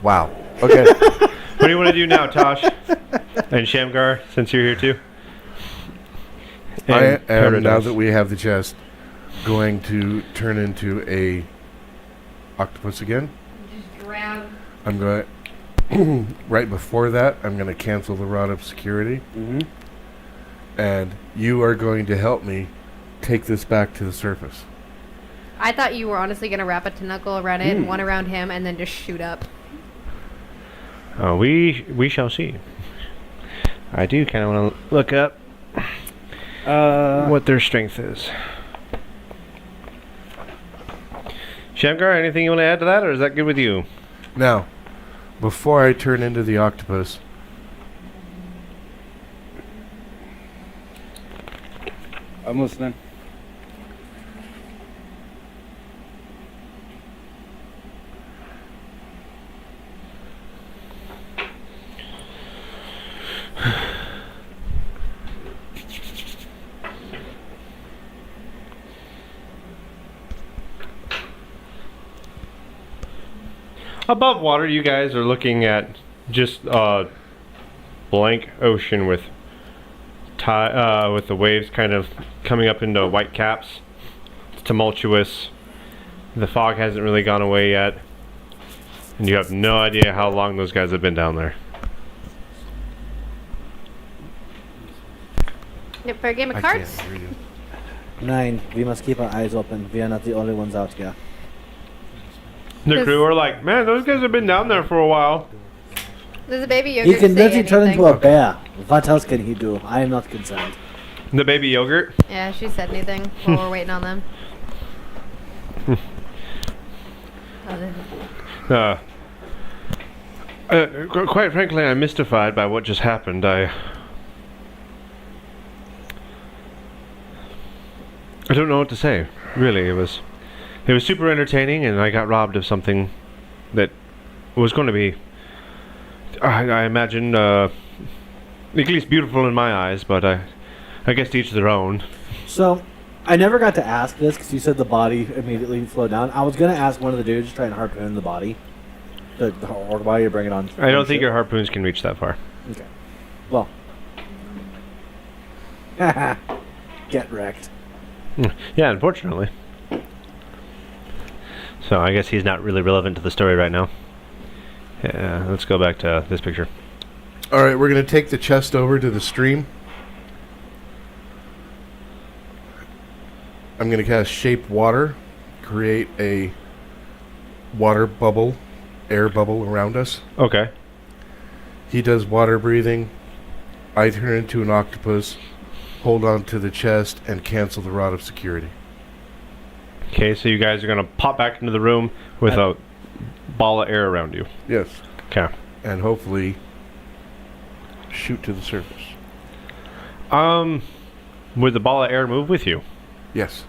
Wow. Okay.
What do you want to do now, Tosh? And Shamgar, since you're here too?
I
And
am, now
Paradise.
that we have the chest, going to turn into a octopus again.
Just drown.
I'm going right before that, I'm going to cancel the rod of security,
Mm-hmm.
and you are going to help me take this back to the surface.
I thought you were honestly going to wrap a tentacle around it, one around him, and then just shoot up.
We shall see. I do kind of want to look up what their strength is. Shamgar, anything you want to add to that, or is that good with you?
Now, before I turn into the octopus,
I'm listening.
Above water, you guys are looking at just blank ocean with with the waves kind of coming up into white caps. It's tumultuous. The fog hasn't really gone away yet, and you have no idea how long those guys have been down there.
Yep, for a game of
I
cards?
can't hear you.
9. We must keep our eyes open. We are not the only ones out here.
The crew are like, man, those guys have been down there for a while.
Does the baby yogurt
He can
say
literally turn
anything?
into a bear. What else can he do? I am not concerned.
The baby yogurt.
Yeah, she said anything while we're waiting on them.
Quite frankly, I'm mystified by what just happened. I don't know what to say. Really, it was super entertaining, and I got robbed of something that was going to be, I imagine, at least beautiful in my eyes. But I guess to each their own.
So, I never got to ask this because you said the body immediately flowed down. I was going to ask one of the dudes to try and harpoon the body. Or why you bring it on.
I don't think your harpoons can reach that far.
Okay. Well. Get wrecked.
Yeah, unfortunately. So I guess he's not really relevant to the story right now. Yeah, let's go back to this picture.
All right, we're going to take the chest over to the stream. I'm going to cast Shape Water, create a water bubble, air bubble around us.
Okay.
He does water breathing. I turn into an octopus, hold on to the chest, and cancel the rod of security.
Okay, so you guys are going to pop back into the room with a ball of air around you.
Yes.
Okay.
And hopefully shoot to the surface.
Would the ball of air move with you?
Yes.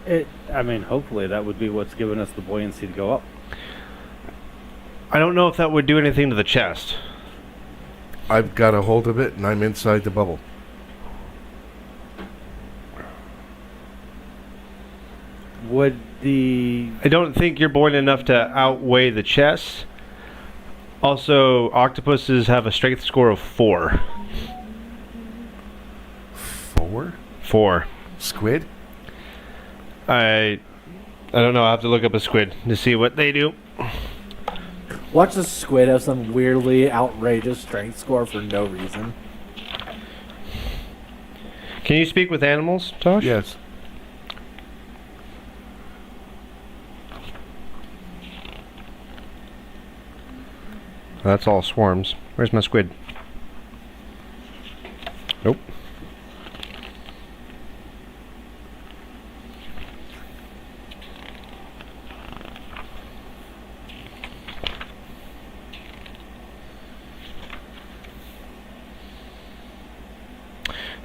I mean, hopefully that would be what's giving us the buoyancy to go up.
I don't know if that would do anything to the chest.
I've got a hold of it, and I'm inside the bubble.
Would the...
I don't think you're buoyant enough to outweigh the chest. Also, octopuses have a strength score of 4.
4?
4.
Squid?
I don't know. I have to look up a squid to see what they do.
Watch the squid have some weirdly outrageous strength score for no reason.
Can you speak with animals, Tosh?
Yes.
That's all swarms. Where's my squid? Nope.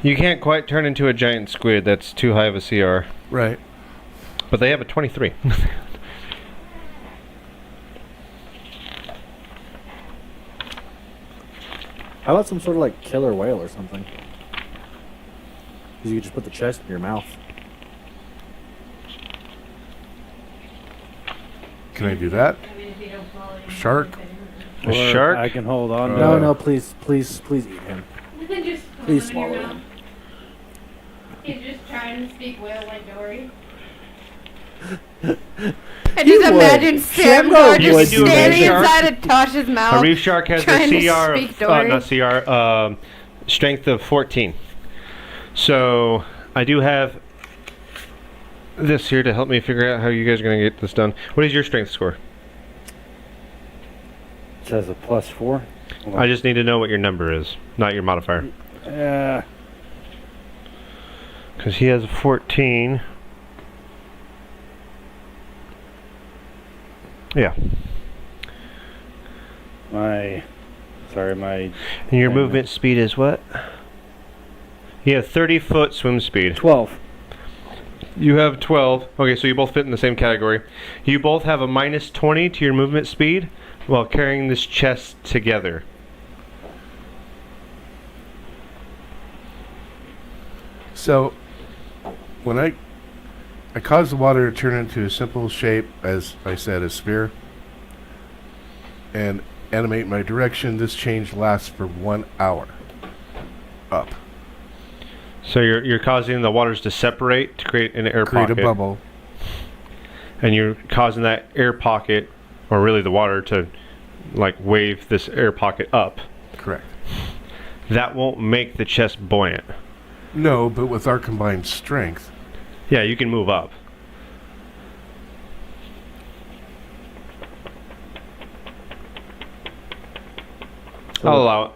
You can't quite turn into a giant squid. That's too high of a CR.
Right.
But they have a 23.
How about some sort of like killer whale or something? Because you could just put the chest in your mouth.
Uh,
Can I do that? Shark?
A shark?
I can hold on. to
No,
it.
no, please eat him. Please swallow him.
He's just trying to speak whale like Dory.
You
And just
would.
imagine Sam
Shamgar
You
just
could do a
standing
reef shark.
inside of Tosh's mouth.
A reef shark has
trying to
a CR
speak
of,
Dory.
not CR, strength of 14. So I do have this here to help me figure out how you guys are going to get this done. What is your strength score?
It says a +4.
I just need to know what your number is, not your modifier. Because he has a 14. Yeah.
My
And your movement speed is what? You have 30-foot swim speed.
12.
You have 12. Okay, so you both fit in the same category. You both have a -20 to your movement speed while carrying this chest together.
So, when I cause the water to turn into a simple shape, as I said, a sphere, and animate my direction, this change lasts for 1 hour. Up.
So you're causing the waters to separate to create an air
Create
pocket.
a bubble.
And you're causing that air pocket, or really the water, to like wave this air pocket up.
Correct.
That won't make the chest buoyant.
No, but with our combined strength,
Yeah, you can move up. I'll allow it.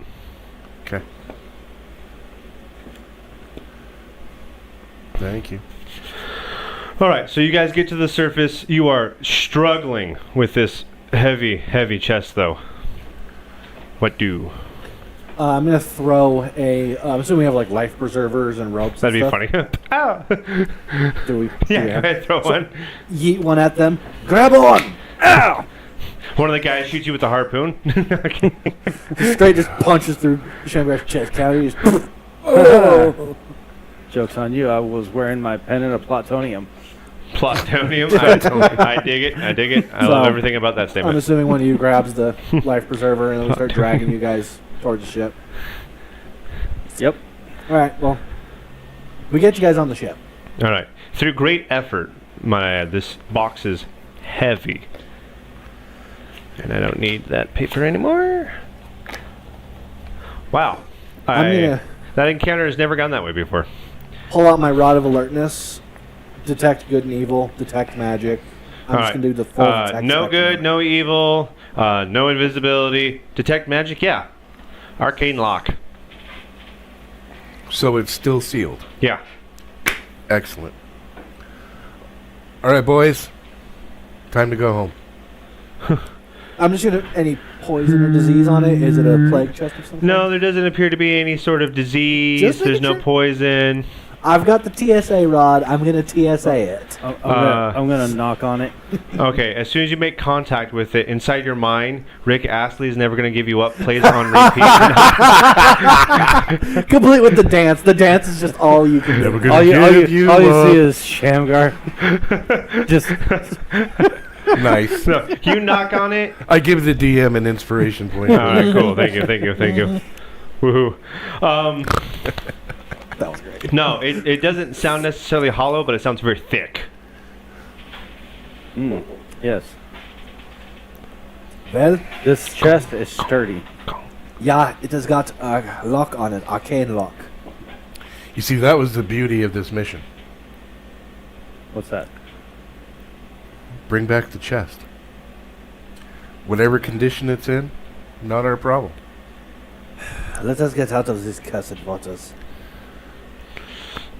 okay. Thank you.
All right, so you guys get to the surface. You are struggling with this heavy, heavy chest, though. What do?
I'm gonna throw a. I'm assuming we have like life preservers and ropes.
That'd be
and
funny. Ow!
stuff. Do we?
Yeah, go ahead, throw one.
Yeet one at them. Grab on. Ow!
One of the guys shoots you with a harpoon.
Straight just punches through Shamgar's chest cavity. Just, oh.
Joke's on you. I was wearing my pennant of plutonium.
Plutonium. I dig it. I dig it. I love
So,
everything about that
I'm
statement.
assuming one of you grabs the life preserver and then we start dragging you guys towards the ship.
Yep.
All right. Well, we get you guys on the ship.
All right. Through great effort, might I add, this box is heavy. And I don't need that paper anymore. Wow.
I'm gonna
That encounter has never gone that way before.
pull out my rod of alertness, detect good and evil, detect magic. I'm
All
just
right.
gonna do the full detect.
No
spectrum.
good, no evil, no invisibility. Detect magic, yeah. Arcane lock.
So it's still sealed.
Yeah.
Excellent. All right, boys. Time to go home.
I'm just gonna any poison or disease on it. Is it a plague chest or something?
No, there doesn't appear to be any sort of disease.
Just
There's
making
no
sure.
poison.
I've got the TSA rod. I'm gonna TSA it.
I'm gonna knock on it.
Okay, as soon as you make contact with it, inside your mind, Rick Astley is never going to give you up. Plays on repeat.
Complete with the dance. The dance is just all you can
Never
do.
gonna give you
all you
up.
see is Shamgar. Just
Nice.
So you knock on it.
I give the DM an inspiration point.
All right, cool. Thank you, thank you, thank you. Woohoo.
That was great.
No, it doesn't sound necessarily hollow, but it sounds very thick.
yes.
Well,
This chest is sturdy.
yeah, it has got a lock on it, arcane lock.
You see, that was the beauty of this mission.
What's that?
Bring back the chest. Whatever condition it's in, not our problem.
Let us get out of these cursed waters.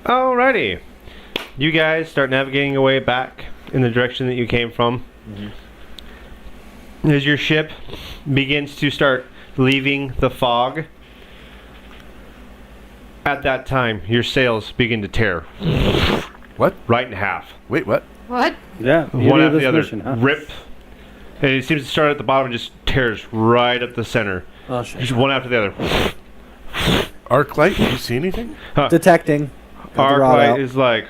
Alrighty. You guys start navigating your way back in the direction that you came from. As your ship begins to start leaving the fog, At that time, your sails begin to tear
What?
right in half.
Wait, what?
What?
Yeah,
One after the other,
mission, huh?
rip. And it seems to start at the bottom and just tears right up the center.
Oh shit.
Just one after the other.
Arclight, do you see anything?
Detecting. Got the rod
Arclight
out.
is like,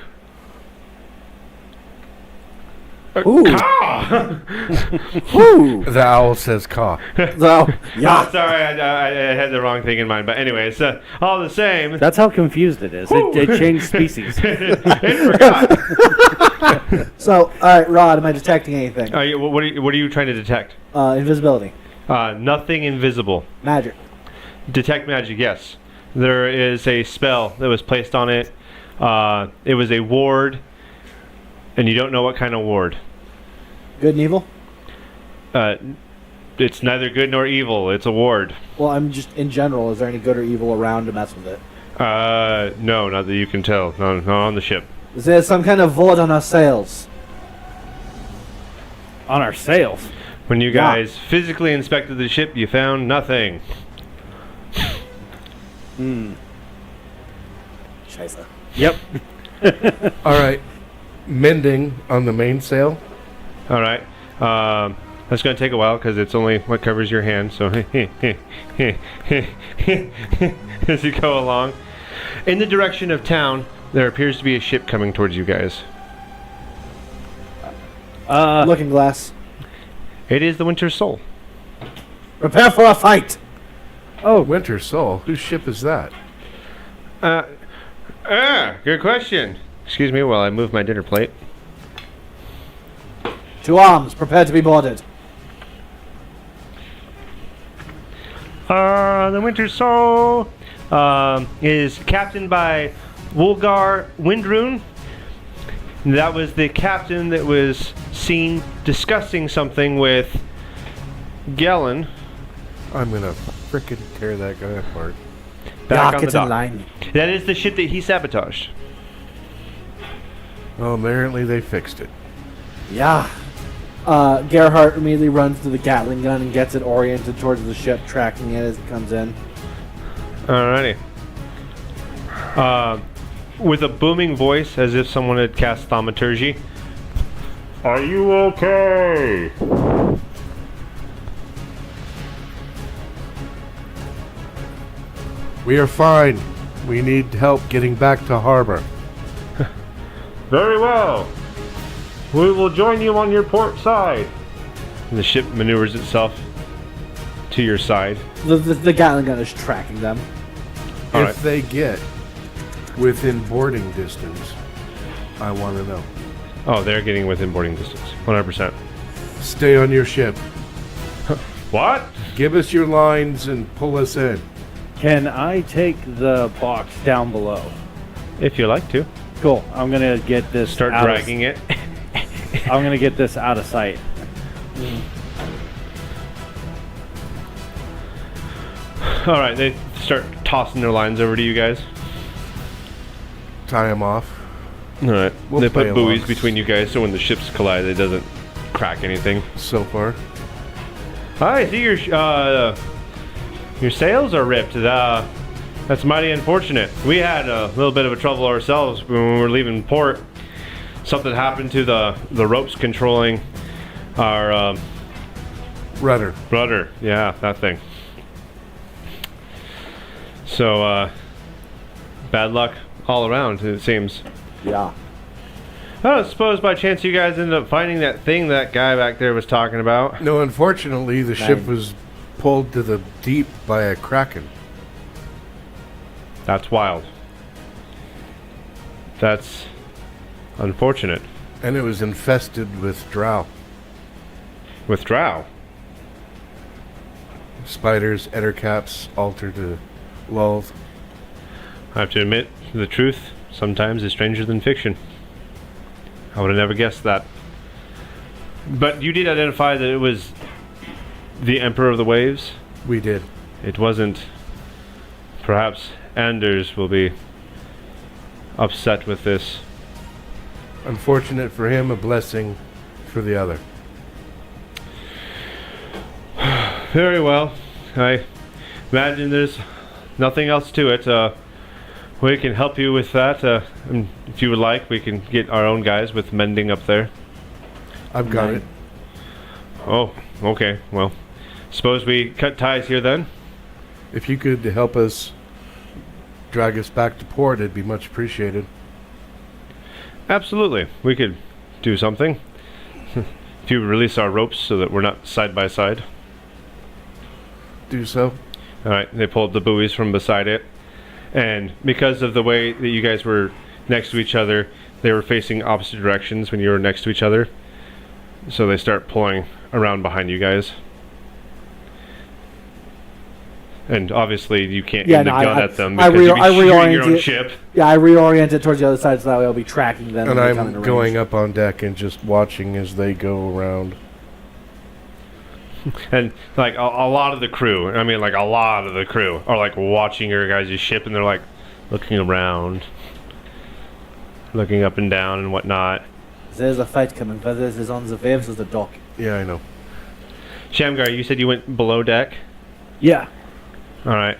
Ooh.
ah!
Woo.
The owl says caw.
So,
Oh,
yeah.
sorry, I had the wrong thing in mind. But anyway, it's all the same.
That's how confused it is. It changed species.
It forgot.
So, all right, Rod, am I detecting anything?
What are you trying to detect?
Invisibility.
Nothing invisible.
Magic.
Detect magic, yes. There is a spell that was placed on it. It was a ward, and you don't know what kind of ward.
Good and evil?
It's neither good nor evil. It's a ward.
Well, I'm just, in general, is there any good or evil around to mess with it?
No, not that you can tell. No, not on the ship.
Is there some kind of ward on our sails?
On our sails.
When you
Yeah.
guys physically inspected the ship, you found nothing.
Scheiße.
Yep.
All right. Mending on the mainsail.
All right. That's going to take a while because it's only what covers your hand. So as you go along, in the direction of town, there appears to be a ship coming towards you guys.
Looking glass.
It is the Winter Soul.
Prepare for a fight!
Oh, Winter Soul. Whose ship is that?
Good question. Excuse me while I move my dinner plate.
To arms, prepare to be boarded.
The Winter Soul is captained by Wulgar Windrune. That was the captain that was seen discussing something with Gellin
I'm going to frickin' tear that guy apart.
back
Ja,
on the
get in
dock.
line.
That is the ship that he sabotaged.
Well, apparently they fixed it.
Yeah. Gerhardt immediately runs to the Gatling gun and gets it oriented towards the ship, tracking it as it comes in.
Alrighty. With a booming voice, as if someone had cast thaumaturgy. Are you okay?
We are fine. We need help getting back to harbor.
Very well. We will join you on your port side. And the ship maneuvers itself to your side.
The Gatling gun is tracking them.
If
All right.
they get within boarding distance, I want to know.
Oh, they're getting within boarding distance. 100%.
Stay on your ship.
What?
Give us your lines and pull us in.
Can I take the box down below?
If you like to.
Cool. I'm gonna get this.
Start dragging it.
I'm gonna get this out of sight.
Alright, they start tossing their lines over to you guys.
Tie them off.
Alright.
We'll
They
play
put buoys
along.
between you guys so when the ships collide it doesn't crack anything.
So far.
I see your sails are ripped. That's mighty unfortunate. We had a little bit of a trouble ourselves when we were leaving port. Something happened to the ropes controlling our
Rudder.
rudder. Yeah, that thing. So, bad luck all around, it seems.
Yeah.
I don't suppose by chance you guys ended up finding that thing that guy back there was talking about.
No, unfortunately, the ship
Dang.
was pulled to the deep by a kraken.
That's wild. That's unfortunate.
And it was infested with drow.
With drow.
Spiders, ettercaps, alter to lulth.
I have to admit, the truth sometimes is stranger than fiction. I would have never guessed that. But you did identify that it was the Emperor of the Waves.
We did.
It wasn't. Perhaps Anders will be upset with this.
Unfortunate for him, a blessing for the other.
Very well. I imagine there's nothing else to it. We can help you with that. And if you would like, we can get our own guys with mending up there.
I've got
Right.
it.
Oh, okay. Well, suppose we cut ties here then.
If you could help us drag us back to port, it'd be much appreciated.
Absolutely. We could do something. If you release our ropes so that we're not side by side.
Do so.
All right. They pulled the buoys from beside it. And because of the way that you guys were next to each other, they were facing opposite directions when you were next to each other. So they start pulling around behind you guys. And obviously you can't aim the gun at them because you'd be shooting your own ship.
Yeah, I reorient it towards the other side so that way I'll be tracking them.
And
when they come into
I'm
range.
going up on deck and just watching as they go around.
And like a lot of the crew, I mean like a lot of the crew are like watching your guys' ship and they're like looking around, looking up and down and whatnot.
There's a fight coming, but this is on the waves of the dock.
Yeah, I know.
Shamgar, you said you went below deck?
Yeah.
All right.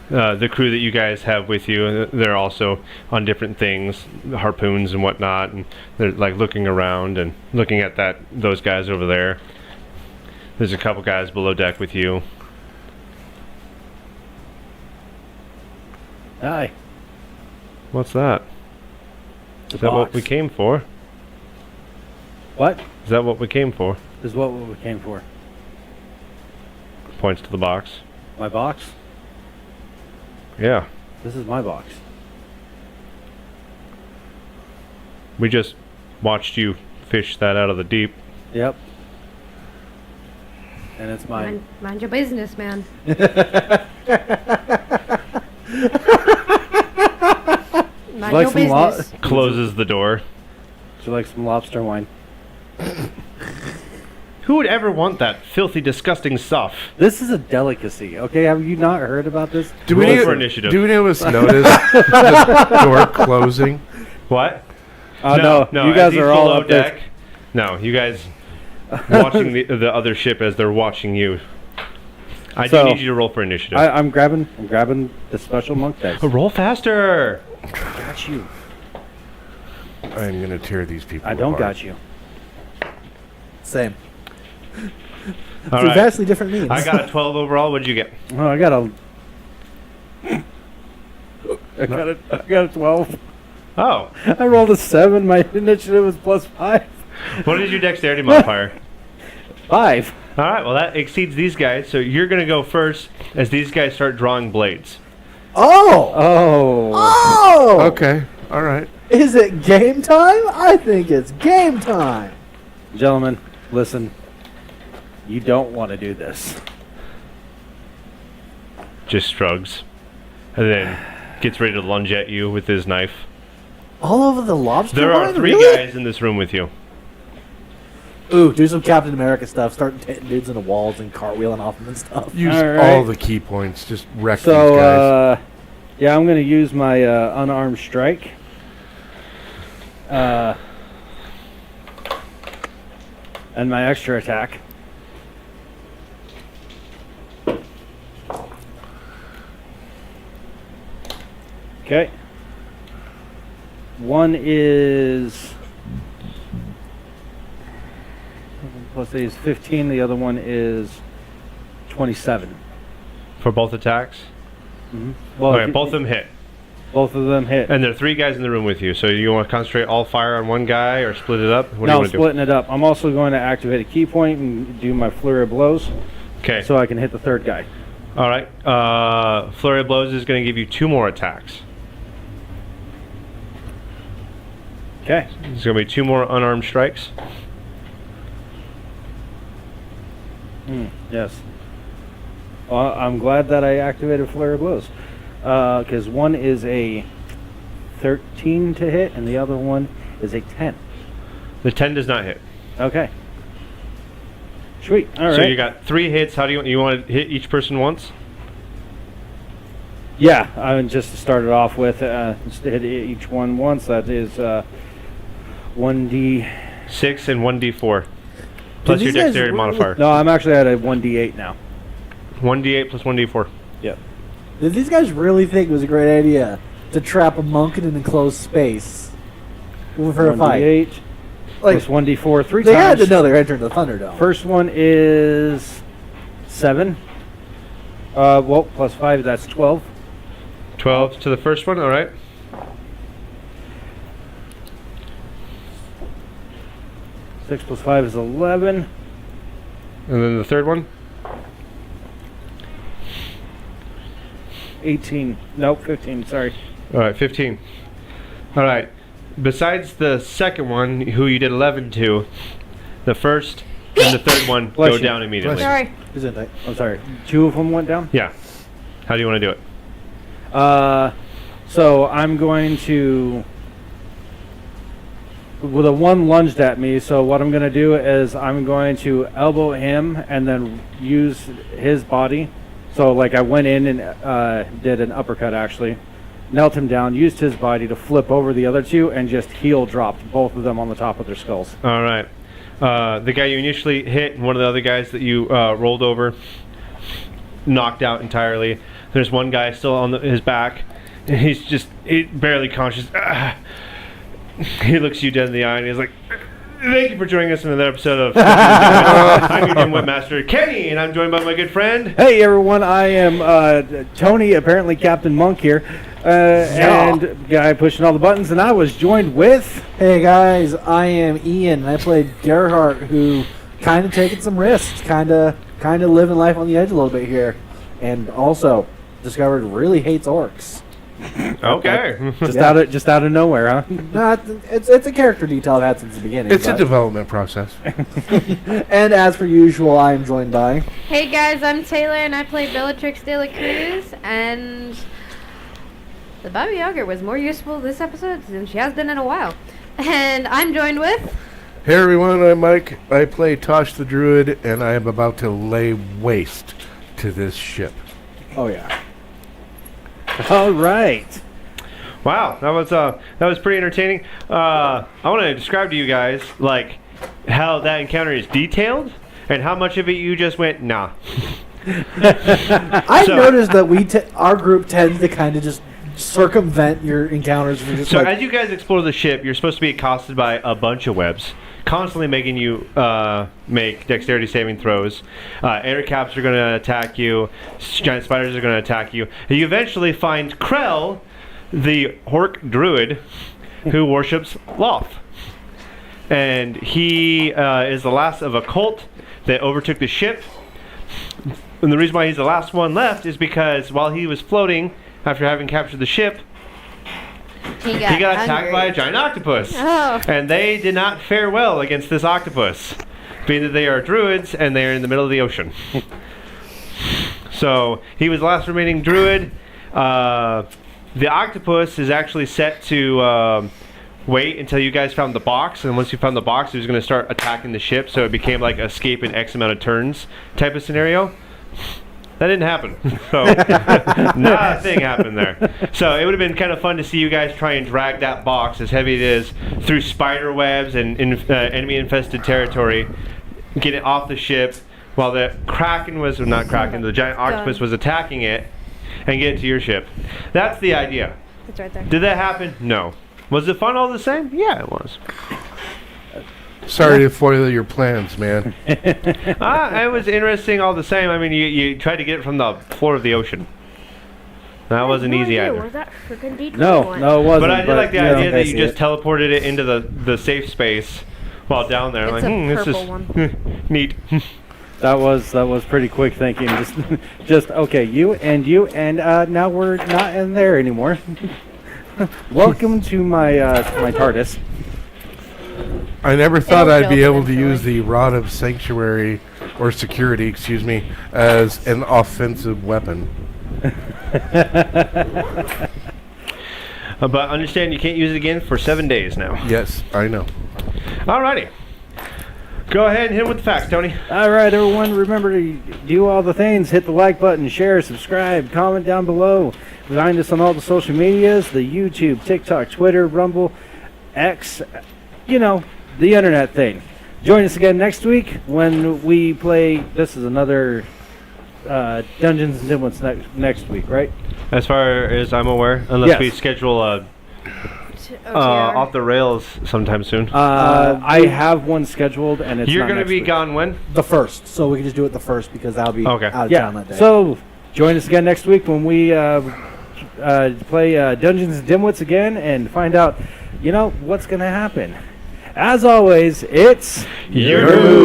The crew that you guys have with you, they're also on different things, harpoons and whatnot, and they're like looking around and looking at those guys over there. There's a couple guys below deck with you.
Hi.
What's that? Is that what we came for?
What?
Is that what we came for?
This is what we came for.
Points to the box.
My box?
Yeah.
This is my box.
We just watched you fish that out of the deep.
Yep. And it's mine.
Mind your business, man. Mind
like
your
some
business.
Closes the door.
Would you like some lobster wine?
Who would ever want that filthy, disgusting stuff?
This is a delicacy, okay? Have you not heard about this?
Do
Roll
any
for initiative.
Do any of us notice the door closing?
What?
No,
no.
you
as
guys
he's
are all
below
up there.
deck. No, you guys watching the other ship as they're watching you. I do
So,
need you to roll for initiative.
I'm grabbing the special monk dice.
Roll faster.
Got you.
I'm gonna tear these people
I don't
apart.
got you.
Same.
All
Through
right.
vastly different means.
I got a 12 overall. What did you get?
Oh, I got a 12.
Oh.
I rolled a 7. My initiative was +5.
What is your dexterity modifier?
5.
All right. Well, that exceeds these guys. So you're going to go first as these guys start drawing blades.
Oh!
Oh.
Oh!
Okay. All right.
Is it game time? I think it's game time.
Gentlemen, listen. You don't want to do this.
Just shrugs. And then gets ready to lunge at you with his knife.
All over the lobster
There are
line?
3
Really?
guys in this room with you.
Ooh, do some Captain America stuff. Start hitting dudes in the walls and cartwheeling off them and stuff.
Use
All right.
all the key points. Just wreck these
So,
guys.
yeah, I'm going to use my unarmed strike. And my extra attack. Okay. One is plus 8 is 15. The other one is 27.
For both attacks?
Well,
Okay, both of them hit.
both of them hit.
And there are 3 guys in the room with you. So you want to concentrate all fire on one guy or split it up? What do you
No,
want to do?
splitting it up. I'm also going to activate a key point and do my flurry of blows
Okay.
so I can hit the third guy.
All right. Flurry of Blows is going to give you 2 more attacks.
Okay.
There's going to be 2 more unarmed strikes.
Yes. Well, I'm glad that I activated flurry of blows because one is a 13 to hit and the other one is a 10.
The 10 does not hit.
Okay. Sweet. All right.
So you got 3 hits. How do you want to hit each person once?
Yeah, I mean, just to start it off with, just to hit each one once. That is 1d.
6 and 1d4. Plus your
these guys
dexterity
really-
modifier.
No, I'm actually at a 1d8 now.
1d8 plus 1d4.
Yep.
Did these guys really think it was a great idea to trap a monk in an enclosed space for a fight?
1d8
Like,
plus 1d4 3
they
times.
had to know they were entering the Thunderdome.
First one is 7. Well, plus 5, that's 12.
12 to the first one, all right.
6 plus 5 is 11.
And then the third one?
18. Nope, 15, sorry.
All right, 15. All right. Besides the second one, who you did 11 to, the first and the third one
Bless
go
you.
down immediately.
Sorry.
I'm sorry. 2 of them went down?
Yeah. How do you want to do it?
So I'm going to... Well, the one lunged at me, so what I'm going to do is I'm going to elbow him and then use his body. So, like, I went in and did an uppercut, actually. Knelt him down, used his body to flip over the other two, and just heel dropped both of them on the top of their skulls.
All right. The guy you initially hit and one of the other guys that you rolled over, knocked out entirely. There's one guy still on his back, and he's just barely conscious. He looks you dead in the eye, and he's like, "Thank you for joining us in another episode of I'm your Dimwit Master, Kenny, and I'm joined by my good friend."
Hey everyone, I am Tony, apparently Captain Monk here, and guy pushing all the buttons, and I was joined with...
Hey guys, I am Ian, and I played Gerhardt, who kind of taking some risks, kind of living life on the edge a little bit here, and also discovered really hates orcs.
Okay.
Just out of nowhere, huh?
No, it's a character detail I've had since the beginning.
It's a
but-
development process.
And as per usual, I am joined by...
Hey guys, I'm Taylor and I play Bellatrix de la Cruz, and the Baba Yaga was more useful this episode than she has been in a while. And I'm joined with...
Hey everyone, I'm Mike. I play Tosh the Druid, and I am about to lay waste to this ship.
Oh yeah.
All right.
Wow, that was pretty entertaining. I want to describe to you guys like how that encounter is detailed and how much of it you just went nah.
I've noticed that our group tends to kind of just circumvent your encounters. And just
So
like,
as you guys explore the ship, you're supposed to be accosted by a bunch of webs, constantly making you make dexterity saving throws. Air caps are going to attack you. Giant spiders are going to attack you. And you eventually find Krell, the Hork Druid, who worships Loth. And he is the last of a cult that overtook the ship. And the reason why he's the last one left is because while he was floating after having captured the ship,
He
he got attacked
hungry.
by a giant octopus.
Oh.
And they did not fare well against this octopus, being that they are druids and they are in the middle of the ocean. So he was the last remaining druid. The octopus is actually set to wait until you guys found the box, and once you found the box, he was going to start attacking the ship, so it became like escape in X amount of turns type of scenario. That didn't happen. So, not a thing happened there. So, it would have been kind of fun to see you guys try and drag that box, as heavy it is, through spider webs and enemy-infested territory, get it off the ship while the Kraken was, or not Kraken, the giant octopus was attacking it, and get it to your ship. That's the idea.
It's right there.
Did that happen? No. Was it fun all the same? Yeah, it was.
Sorry to foil your plans, man.
It was interesting all the same. I mean, you tried to get it from the floor of the ocean. That wasn't easy either.
Was that freaking D21?
No, it wasn't.
But I did like the idea that you
see
just
it.
teleported it into the safe space while down there.
It's
Like,
a
this
purple
is
one.
neat.
That was pretty quick thinking. Just okay, you, and now we're not in there anymore. Welcome to my my TARDIS.
I never thought
It'll
I'd be
build
able to use
eventually.
the Rod of Sanctuary, or Security, excuse me, as an offensive weapon.
But understand you can't use it again for 7 days now.
Yes, I know.
Alrighty. Go ahead and hit him with the facts, Tony.
All right, everyone, remember to do all the things. Hit the like button, share, subscribe, comment down below. Find us on all the social medias, the YouTube, TikTok, Twitter, Rumble, X, you know, the internet thing. Join us again next week when we play, this is another Dungeons and Dimwitts next week, right?
As far as I'm aware, unless
Yes.
we schedule a
OTR.
off the rails sometime soon.
I have one scheduled, and it's
You're
not
going to
next
be
week.
gone when?
The first, so we can just do it the first because I'll be
Okay.
out of
Yeah.
town that day.
So join us again next week when we play Dungeons and Dimwits again and find out, what's going to happen. As always, it's
Your move.